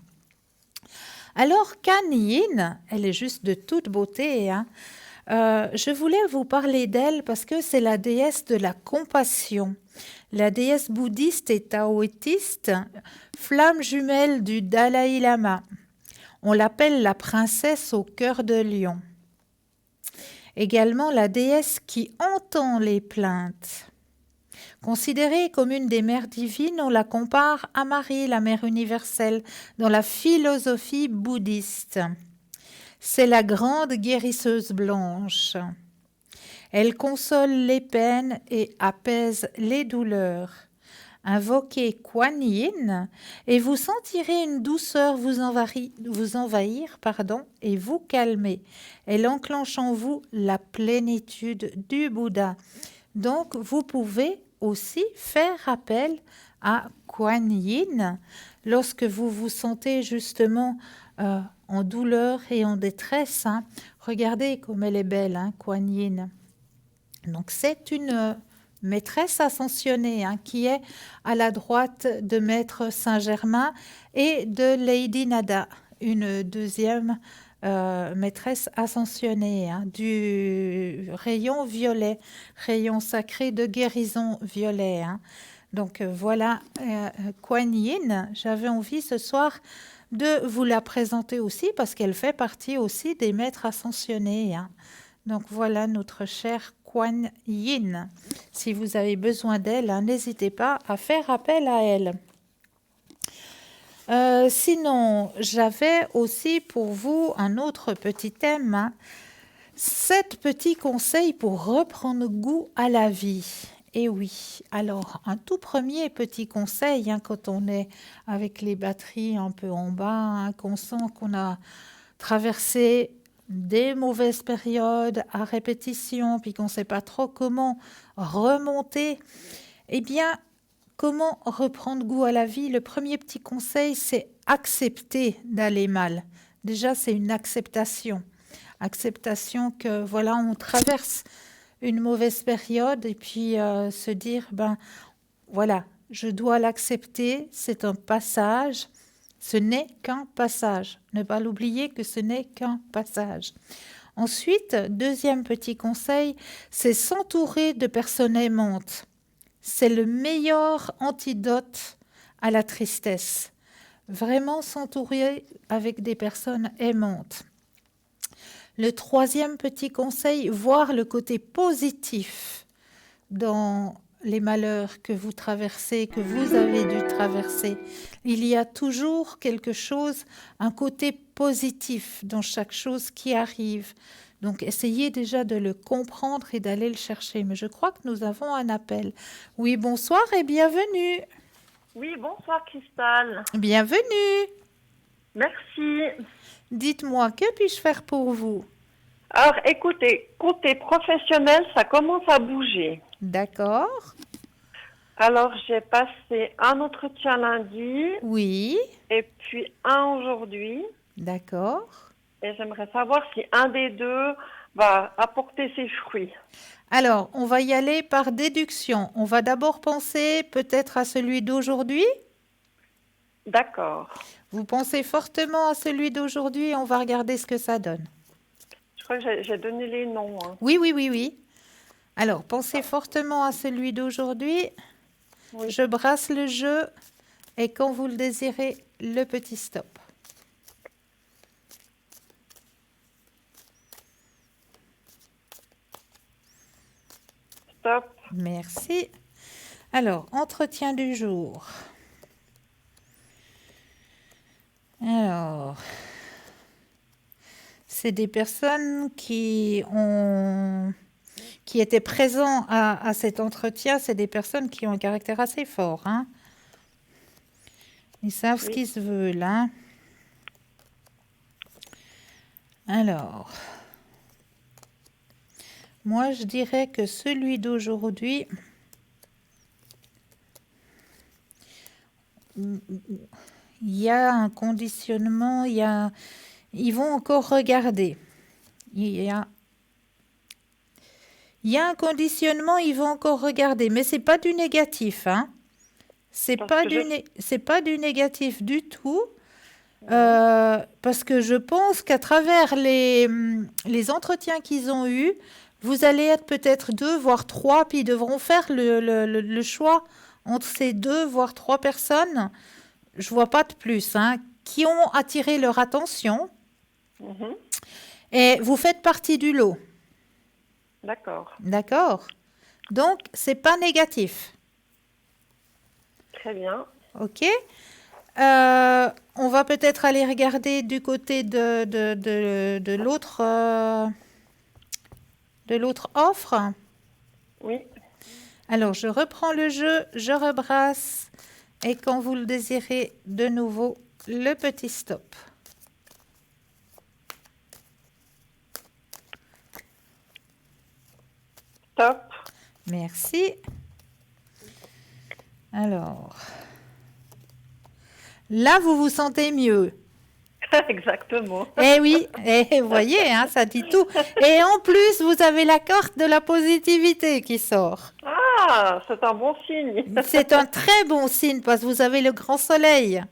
Alors, Kuan Yin, elle est juste de toute beauté. Je voulais vous parler d'elle parce que c'est la déesse de la compassion. La déesse bouddhiste et taoïste, flamme jumelle du Dalai Lama. On l'appelle la princesse au cœur de lion. Également la déesse qui entend les plaintes. Considérée comme une des mères divines, on la compare à Marie, la mère universelle, dans la philosophie bouddhiste. C'est la grande guérisseuse blanche. Elle console les peines et apaise les douleurs. Invoquez Kuan Yin et vous sentirez une douceur vous envahir et vous calmer. Elle enclenche en vous la plénitude du Bouddha. Donc, vous pouvez aussi faire appel à Kuan Yin lorsque vous vous sentez justement en douleur et en détresse. Regardez comme elle est belle, Kuan Yin. Donc, c'est une maîtresse ascensionnée qui est à la droite de Maître Saint-Germain et de Lady Nada, une deuxième maîtresse ascensionnée du rayon violet, rayon sacré de guérison violet. Donc voilà, Kuan Yin, j'avais envie ce soir de vous la présenter aussi parce qu'elle fait partie aussi des maîtres ascensionnés, hein. Donc voilà notre chère Kuan Yin. Si vous avez besoin d'elle, hein, n'hésitez pas à faire appel à elle. Sinon, j'avais aussi pour vous un autre petit thème, hein. 7 petits conseils pour reprendre goût à la vie. Et oui, alors un tout premier petit conseil, hein, quand on est avec les batteries un peu en bas, hein, qu'on sent qu'on a traversé des mauvaises périodes à répétition, puis qu'on ne sait pas trop comment remonter, eh bien, comment reprendre goût à la vie? Le premier petit conseil, c'est accepter d'aller mal. Déjà, c'est une acceptation. Acceptation que, voilà, on traverse une mauvaise période et puis se dire, ben voilà, je dois l'accepter, c'est un passage, ce n'est qu'un passage. Ne pas l'oublier que ce n'est qu'un passage. Ensuite, deuxième petit conseil, c'est s'entourer de personnes aimantes. C'est le meilleur antidote à la tristesse. Vraiment s'entourer avec des personnes aimantes. Le troisième petit conseil, voir le côté positif dans les malheurs que vous traversez, que vous avez dû traverser. Il y a toujours quelque chose, un côté positif dans chaque chose qui arrive. Donc, essayez déjà de le comprendre et d'aller le chercher. Mais je crois que nous avons un appel. Oui, bonsoir et bienvenue. Oui, bonsoir Cristal. Bienvenue. Merci. Dites-moi, que puis-je faire pour vous? Alors, écoutez, côté professionnel, ça commence à bouger. D'accord. Alors, j'ai passé un entretien lundi Oui. et puis un aujourd'hui. D'accord. Et j'aimerais savoir si un des deux va apporter ses fruits. Alors, on va y aller par déduction. On va d'abord penser peut-être à celui d'aujourd'hui. D'accord. Vous pensez fortement à celui d'aujourd'hui et on va regarder ce que ça donne. Je crois que j'ai donné les noms. Hein. Oui. Alors, pensez fortement à celui d'aujourd'hui. Oui. Je brasse le jeu et quand vous le désirez, le petit stop. Stop. Merci. Alors, entretien du jour. Alors, c'est des personnes qui étaient présents à cet entretien. C'est des personnes qui ont un caractère assez fort, hein. Ils savent ce qu'ils se veulent, hein. Alors, moi, je dirais que celui d'aujourd'hui, il y a un conditionnement, ils vont encore regarder. Il y a un conditionnement, ils vont encore regarder, mais c'est pas du négatif, hein. C'est pas du négatif du tout. Parce que je pense qu'à travers les entretiens qu'ils ont eus, vous allez être peut-être 2, voire 3, puis ils devront faire le choix entre ces 2, voire 3 personnes, je vois pas de plus, hein, qui ont attiré leur attention. Et vous faites partie du lot. D'accord. D'accord. Donc, c'est pas négatif. Très bien. OK. On va peut-être aller regarder du côté de l'autre offre. Oui. Alors, je reprends le jeu, je rebrasse et quand vous le désirez, de nouveau, le petit stop. Stop. Merci. Alors, là, vous vous sentez mieux. Exactement. Eh oui, et vous voyez, hein, ça dit tout. Et en plus, vous avez la carte de la positivité qui sort. Ah, c'est un bon signe. C'est un très bon signe parce que vous avez le grand soleil.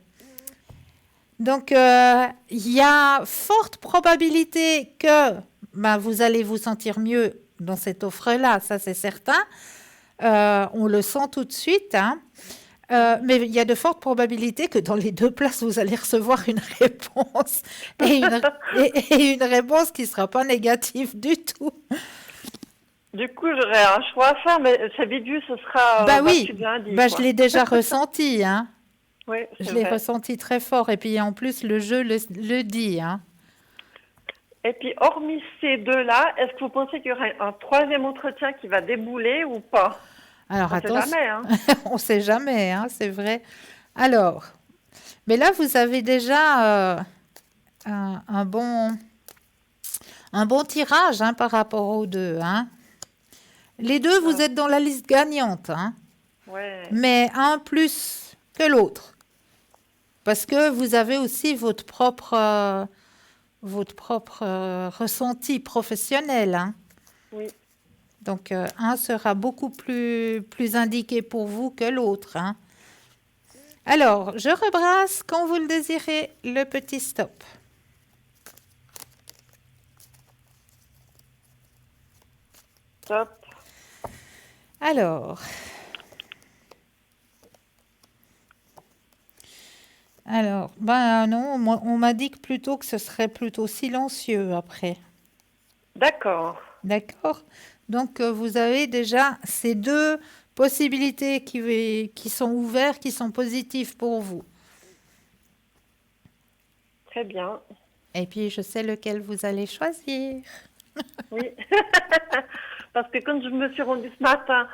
Donc, il y a forte probabilité que vous allez vous sentir mieux dans cette offre-là, ça c'est certain. On le sent tout de suite, hein. Mais il y a de fortes probabilités que dans les deux places, vous allez recevoir une réponse et une réponse qui ne sera pas négative du tout. Du coup, j'aurais un choix à faire, mais c'est Bidu, ce sera Bah oui, battu de lundi, bah je quoi. l'ai déjà ressenti, hein. Oui, Je c'est l'ai vrai. ressenti très fort. Et puis en plus, le jeu le dit, hein. Et puis, hormis ces deux-là, est-ce que vous pensez qu'il y aura un troisième entretien qui va débouler ou pas? Alors On ne sait attention, jamais, hein. on ne sait jamais, hein, c'est vrai. Alors, mais là, vous avez déjà un bon tirage, hein, par rapport aux deux, hein. Les deux, vous êtes dans la liste gagnante, hein, Ouais. mais un plus que l'autre. Parce que vous avez aussi votre propre ressenti professionnel, hein. Oui. Donc, un sera beaucoup plus indiqué pour vous que l'autre, hein. Alors, je rebrasse quand vous le désirez le petit stop. Top. Alors, ben non, on m'a dit que plutôt que ce serait plutôt silencieux après. D'accord. D'accord? Donc, vous avez déjà ces deux possibilités qui sont ouvertes, qui sont positives pour vous. Très bien. Et puis, je sais lequel vous allez choisir. Oui. Parce que quand je me suis rendue ce matin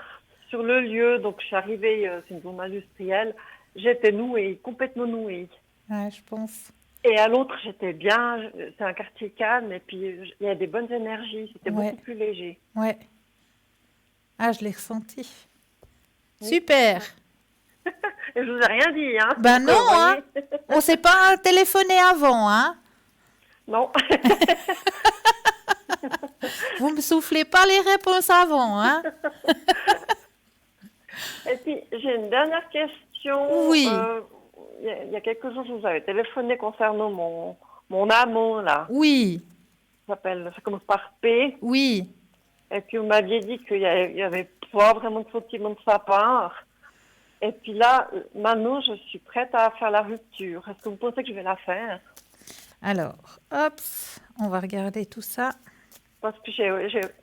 sur le lieu, donc je suis arrivée, c'est une zone industrielle, j'étais nouée, complètement nouée. Ouais, je pense. Et à l'autre, j'étais bien, c'est un quartier calme, et puis il y a des bonnes énergies, c'était Ouais. beaucoup plus léger. Ouais. Ah, je l'ai ressenti. Oui. Super. Et je vous ai rien dit, hein. Ben Donc, non, vous hein. voyez. On s'est pas téléphoné avant, hein. Non. Vous me soufflez pas les réponses avant, hein. Et puis, j'ai une dernière question. Oui. Il y a quelques jours, je vous avais téléphoné concernant mon amant, là. Oui, Ça commence par P. oui. Et puis, vous m'aviez dit qu'il y avait pas vraiment de sentiment de sa part. Et puis là, maintenant, je suis prête à faire la rupture. Est-ce que vous pensez que je vais la faire? Alors, hop, on va regarder tout ça. Parce que j'ai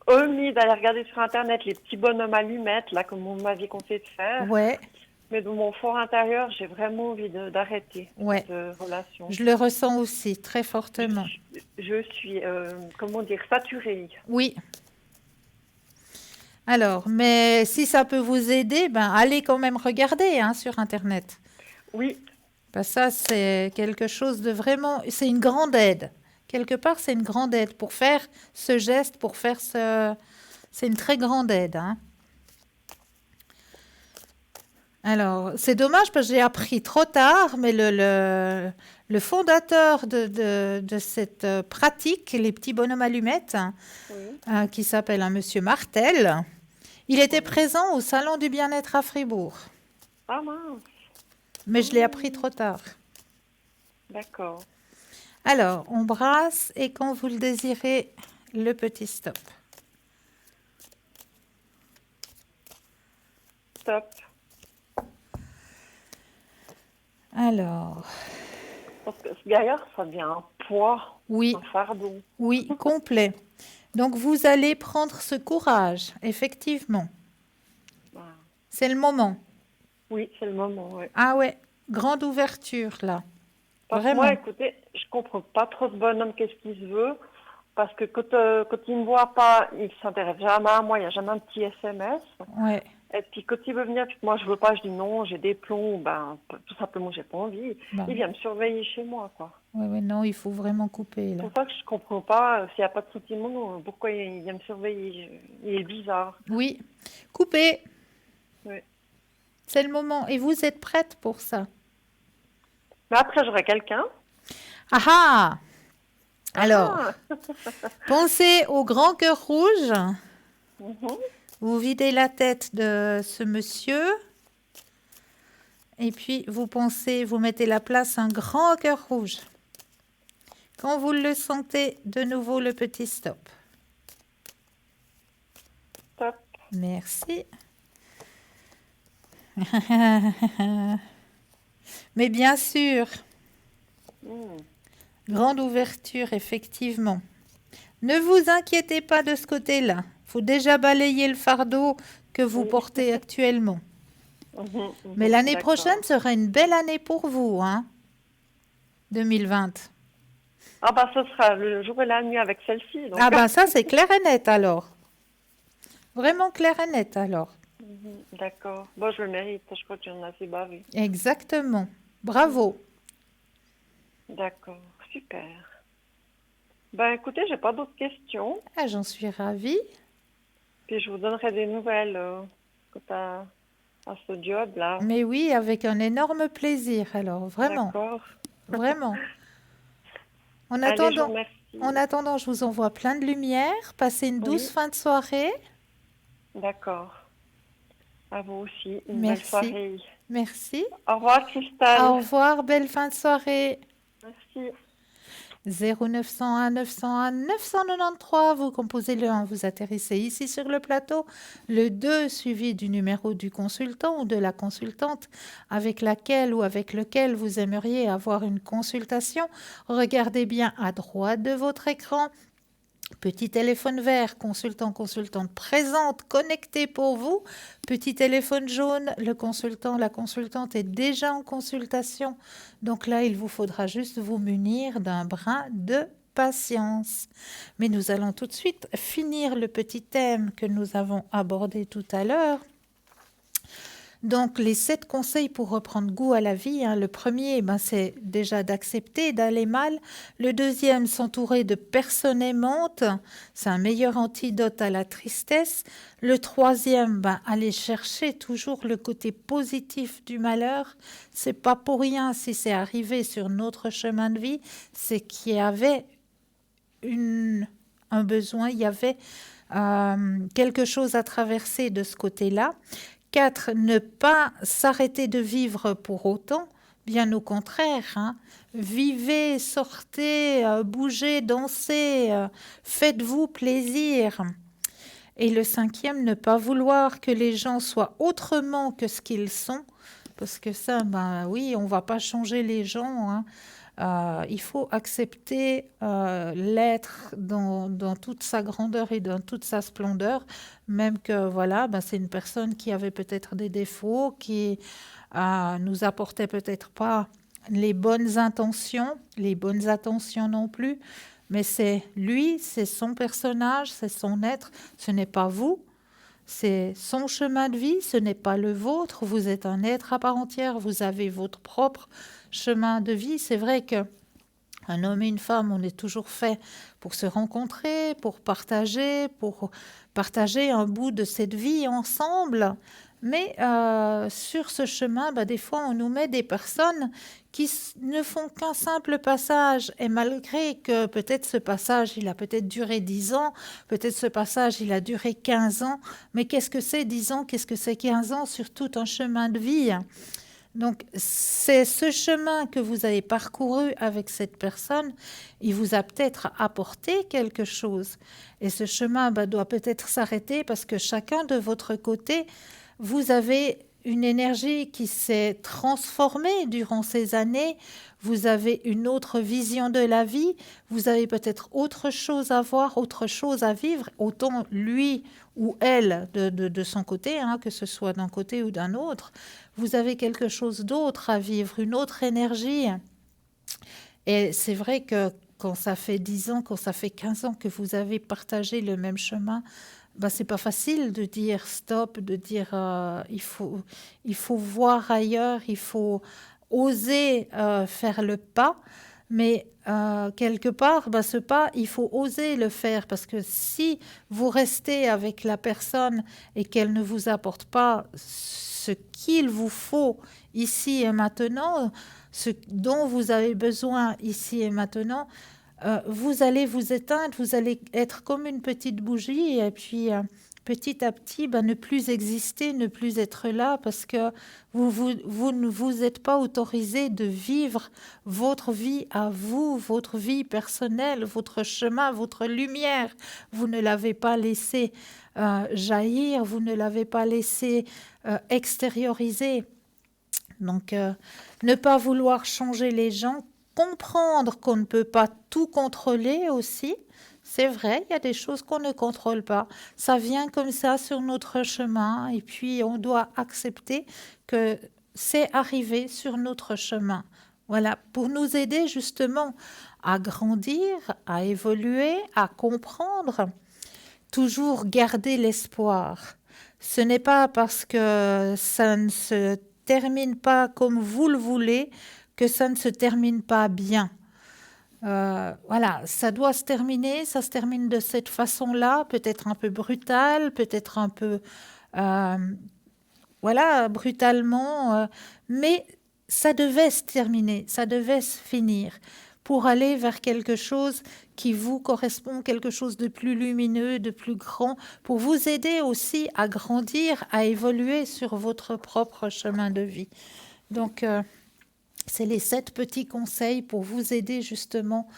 omis d'aller regarder sur Internet les petits bonhommes allumettes, là, comme vous m'aviez conseillé de faire. Ouais, Mais dans mon fort intérieur, j'ai vraiment envie d'arrêter Ouais. cette relation. je le ressens aussi très fortement. Je suis, comment dire, saturée. Oui. Alors, mais si ça peut vous aider, ben allez quand même regarder, hein, sur Internet. Oui, Ben, ça, c'est quelque chose de vraiment, c'est une grande aide. Quelque part, c'est une grande aide pour faire ce geste, pour faire ce... C'est une très grande aide, hein. Alors, c'est dommage parce que j'ai appris trop tard, mais le fondateur de cette pratique, les petits bonhommes allumettes, oui. qui s'appelle un monsieur Martel, il était présent au Salon du bien-être à Fribourg. Ah mince, Mais je l'ai appris trop tard. d'accord. Alors, on brasse et quand vous le désirez, le petit stop. Top. Alors, Parce que ce gaillard, ça devient un poids, oui, un fardeau. oui, complet. Donc, vous allez prendre ce courage, effectivement. Voilà. C'est le moment. Oui, c'est le moment, oui. Ah ouais, grande ouverture là. Parce que Vraiment. moi, écoutez, je comprends pas trop ce bonhomme, qu'est-ce qu'il se veut. Parce que quand il ne me voit pas, il s'intéresse jamais à moi, il n'y a jamais un petit SMS. Ouais, Et puis quand il veut venir, puis que moi je veux pas, je dis non, j'ai des plombs, ben tout simplement j'ai pas envie. Bah. Il vient me surveiller chez moi, quoi. ouais, non, il faut vraiment couper C'est là. pour ça que je comprends pas, s'il n'y a pas de sentiment, pourquoi il vient me surveiller. Il est bizarre. Oui, couper. Oui. C'est le moment. Et vous êtes prête pour ça? Mais après j'aurai quelqu'un. Ah ah! Alors, Ah. pensez au grand cœur rouge. Mhm. Vous videz la tête de ce monsieur. Et puis, vous pensez, vous mettez la place un grand cœur rouge. Quand vous le sentez, de nouveau le petit stop. Top. Merci. Mais bien sûr, Hmm. grande ouverture, effectivement. Ne vous inquiétez pas de ce côté-là. Il faut déjà balayer le fardeau que vous Oui. portez actuellement. Mhm, Mais mhm, l'année d'accord. prochaine sera une belle année pour vous, hein, 2020. Ah bah ce sera le jour et la nuit avec celle-ci. Donc. Ah ben ça, c'est clair et net alors. Vraiment clair et net alors. Mhm, d'accord. Bon, je le mérite. Je crois que j'en ai assez bavé. Exactement. Bravo. D'accord. Super. Ben écoutez, j'ai pas d'autres questions. Ah, j'en suis ravie. Puis je vous donnerai des nouvelles quant à ce job-là. Mais oui, avec un énorme plaisir alors, vraiment, D'accord. vraiment. En Allez, je vous attendant, en remercie. attendant, je vous envoie plein de lumière. Passez une douce Oui, fin de soirée. d'accord. À vous aussi. Une belle Merci. soirée. Merci. Au revoir, Au Cristal. revoir, belle fin de soirée. Merci. 0901 901 993, vous composez le 1, vous atterrissez ici sur le plateau, le 2 suivi du numéro du consultant ou de la consultante avec laquelle ou avec lequel vous aimeriez avoir une consultation. Regardez bien à droite de votre écran. Petit téléphone vert, consultant, consultante présente, connecté pour vous. Petit téléphone jaune, le consultant, la consultante est déjà en consultation. Donc là, il vous faudra juste vous munir d'un brin de patience. Mais nous allons tout de suite finir le petit thème que nous avons abordé tout à l'heure. Donc, les 7 conseils pour reprendre goût à la vie. Le premier, c'est déjà d'accepter d'aller mal. Le deuxième, s'entourer de personnes aimantes. C'est un meilleur antidote à la tristesse. Le troisième, aller chercher toujours le côté positif du malheur. C'est pas pour rien si c'est arrivé sur notre chemin de vie, c'est qu'il y avait un besoin, il y avait quelque chose à traverser de ce côté-là. 4. Ne pas s'arrêter de vivre pour autant, bien au contraire. Vivez, sortez, bougez, dansez, faites-vous plaisir. Et le 5e, ne pas vouloir que les gens soient autrement que ce qu'ils sont, parce que ça, oui, on ne va pas changer les gens. Il faut accepter l'être dans toute sa grandeur et dans toute sa splendeur, même que voilà, c'est une personne qui avait peut-être des défauts, qui nous apportait peut-être pas les bonnes intentions, les bonnes attentions non plus, mais c'est lui, c'est son personnage, c'est son être, ce n'est pas vous. C'est son chemin de vie, ce n'est pas le vôtre. Vous êtes un être à part entière, vous avez votre propre chemin de vie. C'est vrai que un homme et une femme, on est toujours fait pour se rencontrer, pour partager un bout de cette vie ensemble. Mais sur ce chemin, des fois, on nous met des personnes qui ne font qu'un simple passage. Et malgré que peut-être ce passage, il a peut-être duré 10 ans, peut-être ce passage, il a duré 15 ans. Mais qu'est-ce que c'est 10 ans, qu'est-ce que c'est 15 ans sur tout un chemin de vie? Donc, c'est ce chemin que vous avez parcouru avec cette personne, il vous a peut-être apporté quelque chose. Et ce chemin doit peut-être s'arrêter parce que chacun de votre côté, vous avez une énergie qui s'est transformée durant ces années, vous avez une autre vision de la vie, vous avez peut-être autre chose à voir, autre chose à vivre, autant lui ou elle de son côté, que ce soit d'un côté ou d'un autre, vous avez quelque chose d'autre à vivre, une autre énergie. Et c'est vrai que quand ça fait 10 ans, quand ça fait 15 ans que vous avez partagé le même chemin, c'est pas facile de dire stop, de dire il faut voir ailleurs, il faut oser faire le pas. Mais quelque part, ce pas, il faut oser le faire parce que si vous restez avec la personne et qu'elle ne vous apporte pas ce qu'il vous faut ici et maintenant, ce dont vous avez besoin ici et maintenant, vous allez vous éteindre, vous allez être comme une petite bougie et puis petit à petit, ne plus exister, ne plus être là, parce que vous ne vous êtes pas autorisé de vivre votre vie à vous, votre vie personnelle, votre chemin, votre lumière. Vous ne l'avez pas laissé jaillir, vous ne l'avez pas laissé extérioriser. Donc, ne pas vouloir changer les gens, comprendre qu'on ne peut pas tout contrôler aussi. C'est vrai, il y a des choses qu'on ne contrôle pas. Ça vient comme ça sur notre chemin et puis on doit accepter que c'est arrivé sur notre chemin. Voilà, pour nous aider justement à grandir, à évoluer, à comprendre, toujours garder l'espoir. Ce n'est pas parce que ça ne se termine pas comme vous le voulez que ça ne se termine pas bien. Voilà, ça doit se terminer, ça se termine de cette façon-là, peut-être un peu brutale, peut-être un peu, brutalement, mais ça devait se terminer, ça devait se finir pour aller vers quelque chose qui vous correspond, quelque chose de plus lumineux, de plus grand, pour vous aider aussi à grandir, à évoluer sur votre propre chemin de vie. Donc, c'est les 7 petits conseils pour vous aider justement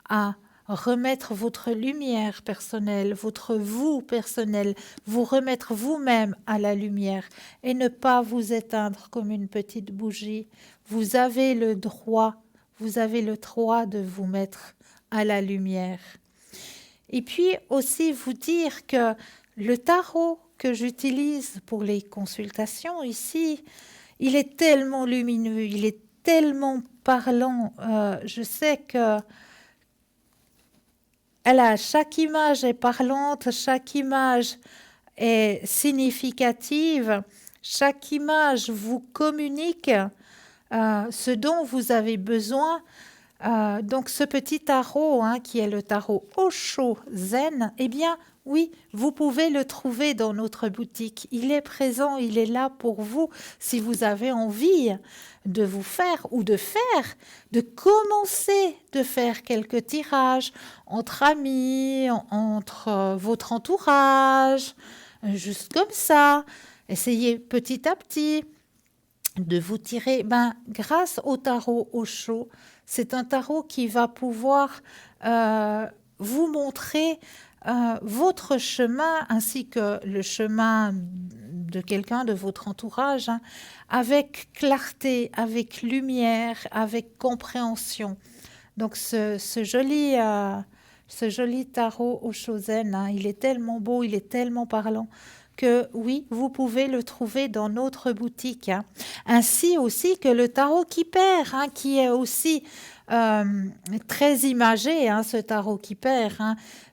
à remettre votre lumière personnelle, votre vous personnel, vous remettre vous-même à la lumière et ne pas vous éteindre comme une petite bougie. Vous avez le droit de vous mettre à la lumière. Et puis aussi vous dire que le tarot que j'utilise pour les consultations ici, il est tellement lumineux, il est tellement parlant. Je sais que chaque image est parlante, chaque image est significative, chaque image vous communique ce dont vous avez besoin. Donc ce petit tarot, qui est le tarot Osho Zen, eh bien oui, vous pouvez le trouver dans notre boutique. Il est présent, il est là pour vous si vous avez envie de vous faire ou de commencer de faire quelques tirages entre amis, entre votre entourage, juste comme ça. Essayez petit à petit de vous tirer. Grâce au tarot Osho, c'est un tarot qui va pouvoir vous montrer votre chemin ainsi que le chemin de quelqu'un de votre entourage, avec clarté, avec lumière, avec compréhension. Donc ce joli tarot Osho Zen, il est tellement beau, il est tellement parlant que oui, vous pouvez le trouver dans notre boutique. Ainsi aussi que le tarot Kipper, qui est aussi très imagé, ce tarot Kipper,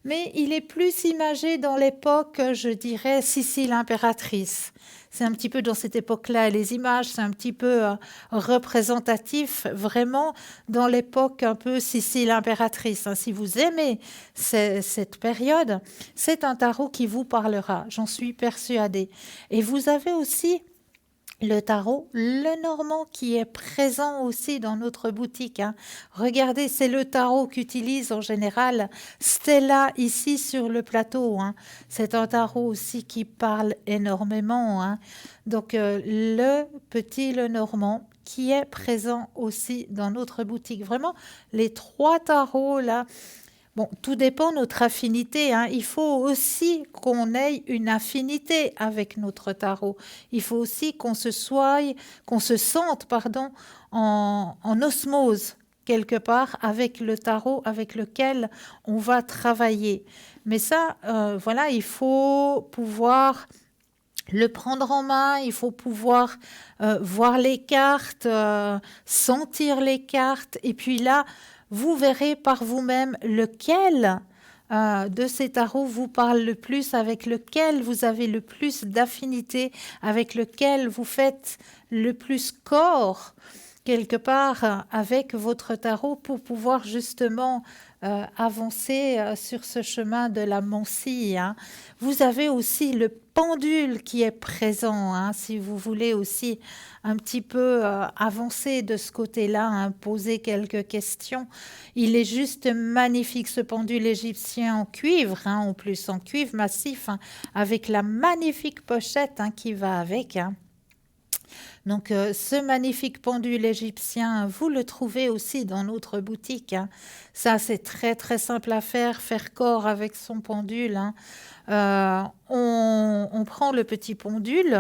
mais il est plus imagé dans l'époque, je dirais, Sicile impératrice. C'est un petit peu dans cette époque-là, les images, c'est un petit peu représentatif, vraiment, dans l'époque un peu Sicile impératrice. Si vous aimez cette période, c'est un tarot qui vous parlera, j'en suis persuadée. Et vous avez aussi le tarot Lenormand qui est présent aussi dans notre boutique. Regardez, c'est le tarot qu'utilise en général Stella ici sur le plateau. C'est un tarot aussi qui parle énormément. Donc le petit Lenormand qui est présent aussi dans notre boutique. Vraiment, les 3 tarots là. Bon, tout dépend de notre affinité. Il faut aussi qu'on ait une affinité avec notre tarot. Il faut aussi qu'on se sente en osmose quelque part avec le tarot avec lequel on va travailler. Mais ça, il faut pouvoir le prendre en main, il faut pouvoir voir les cartes, sentir les cartes, et puis là, vous verrez par vous-même lequel de ces tarots vous parle le plus, avec lequel vous avez le plus d'affinité, avec lequel vous faites le plus corps. quelque part avec votre tarot pour pouvoir justement avancer sur ce chemin de la Mancie, hein. Vous avez aussi le pendule qui est présent, hein, si vous voulez aussi un petit peu avancer de ce côté-là, hein, poser quelques questions. Il est juste magnifique ce pendule égyptien en cuivre, hein, en plus en cuivre massif, hein, avec la magnifique pochette, hein, qui va avec, hein. Donc, ce magnifique pendule égyptien, vous le trouvez aussi dans notre boutique, hein. Ça, c'est très, très simple à faire corps avec son pendule, hein. On prend le petit pendule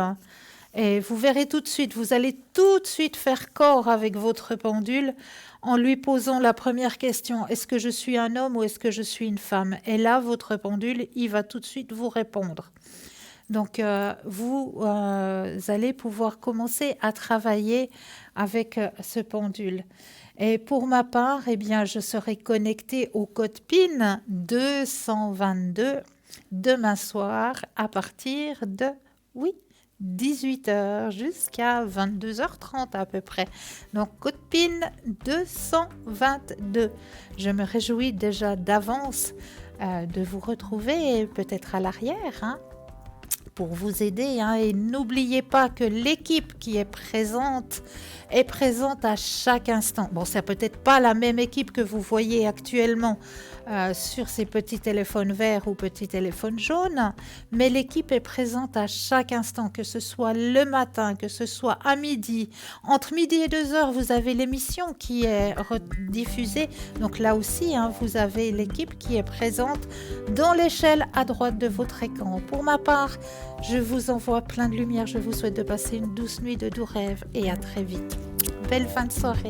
et vous verrez tout de suite, vous allez tout de suite faire corps avec votre pendule en lui posant la première question. Est-ce que je suis un homme ou est-ce que je suis une femme? Et là, votre pendule, il va tout de suite vous répondre. Donc, vous allez pouvoir commencer à travailler avec ce pendule. Et pour ma part, eh bien, je serai connectée au code PIN 222 demain soir à partir de, 18h jusqu'à 22h30 à peu près. Donc, code PIN 222. Je me réjouis déjà d'avance de vous retrouver peut-être à l'arrière, hein, pour vous aider, hein. Et n'oubliez pas que l'équipe qui est présente à chaque instant. Bon, c'est peut-être pas la même équipe que vous voyez actuellement sur ces petits téléphones verts ou petits téléphones jaunes, mais l'équipe est présente à chaque instant, que ce soit le matin, que ce soit à midi. Entre midi et 2h, vous avez l'émission qui est rediffusée. Donc là aussi, hein, vous avez l'équipe qui est présente dans l'échelle à droite de votre écran. Pour ma part, je vous envoie plein de lumière. Je vous souhaite de passer une douce nuit de doux rêves et à très vite. Belle fin de soirée.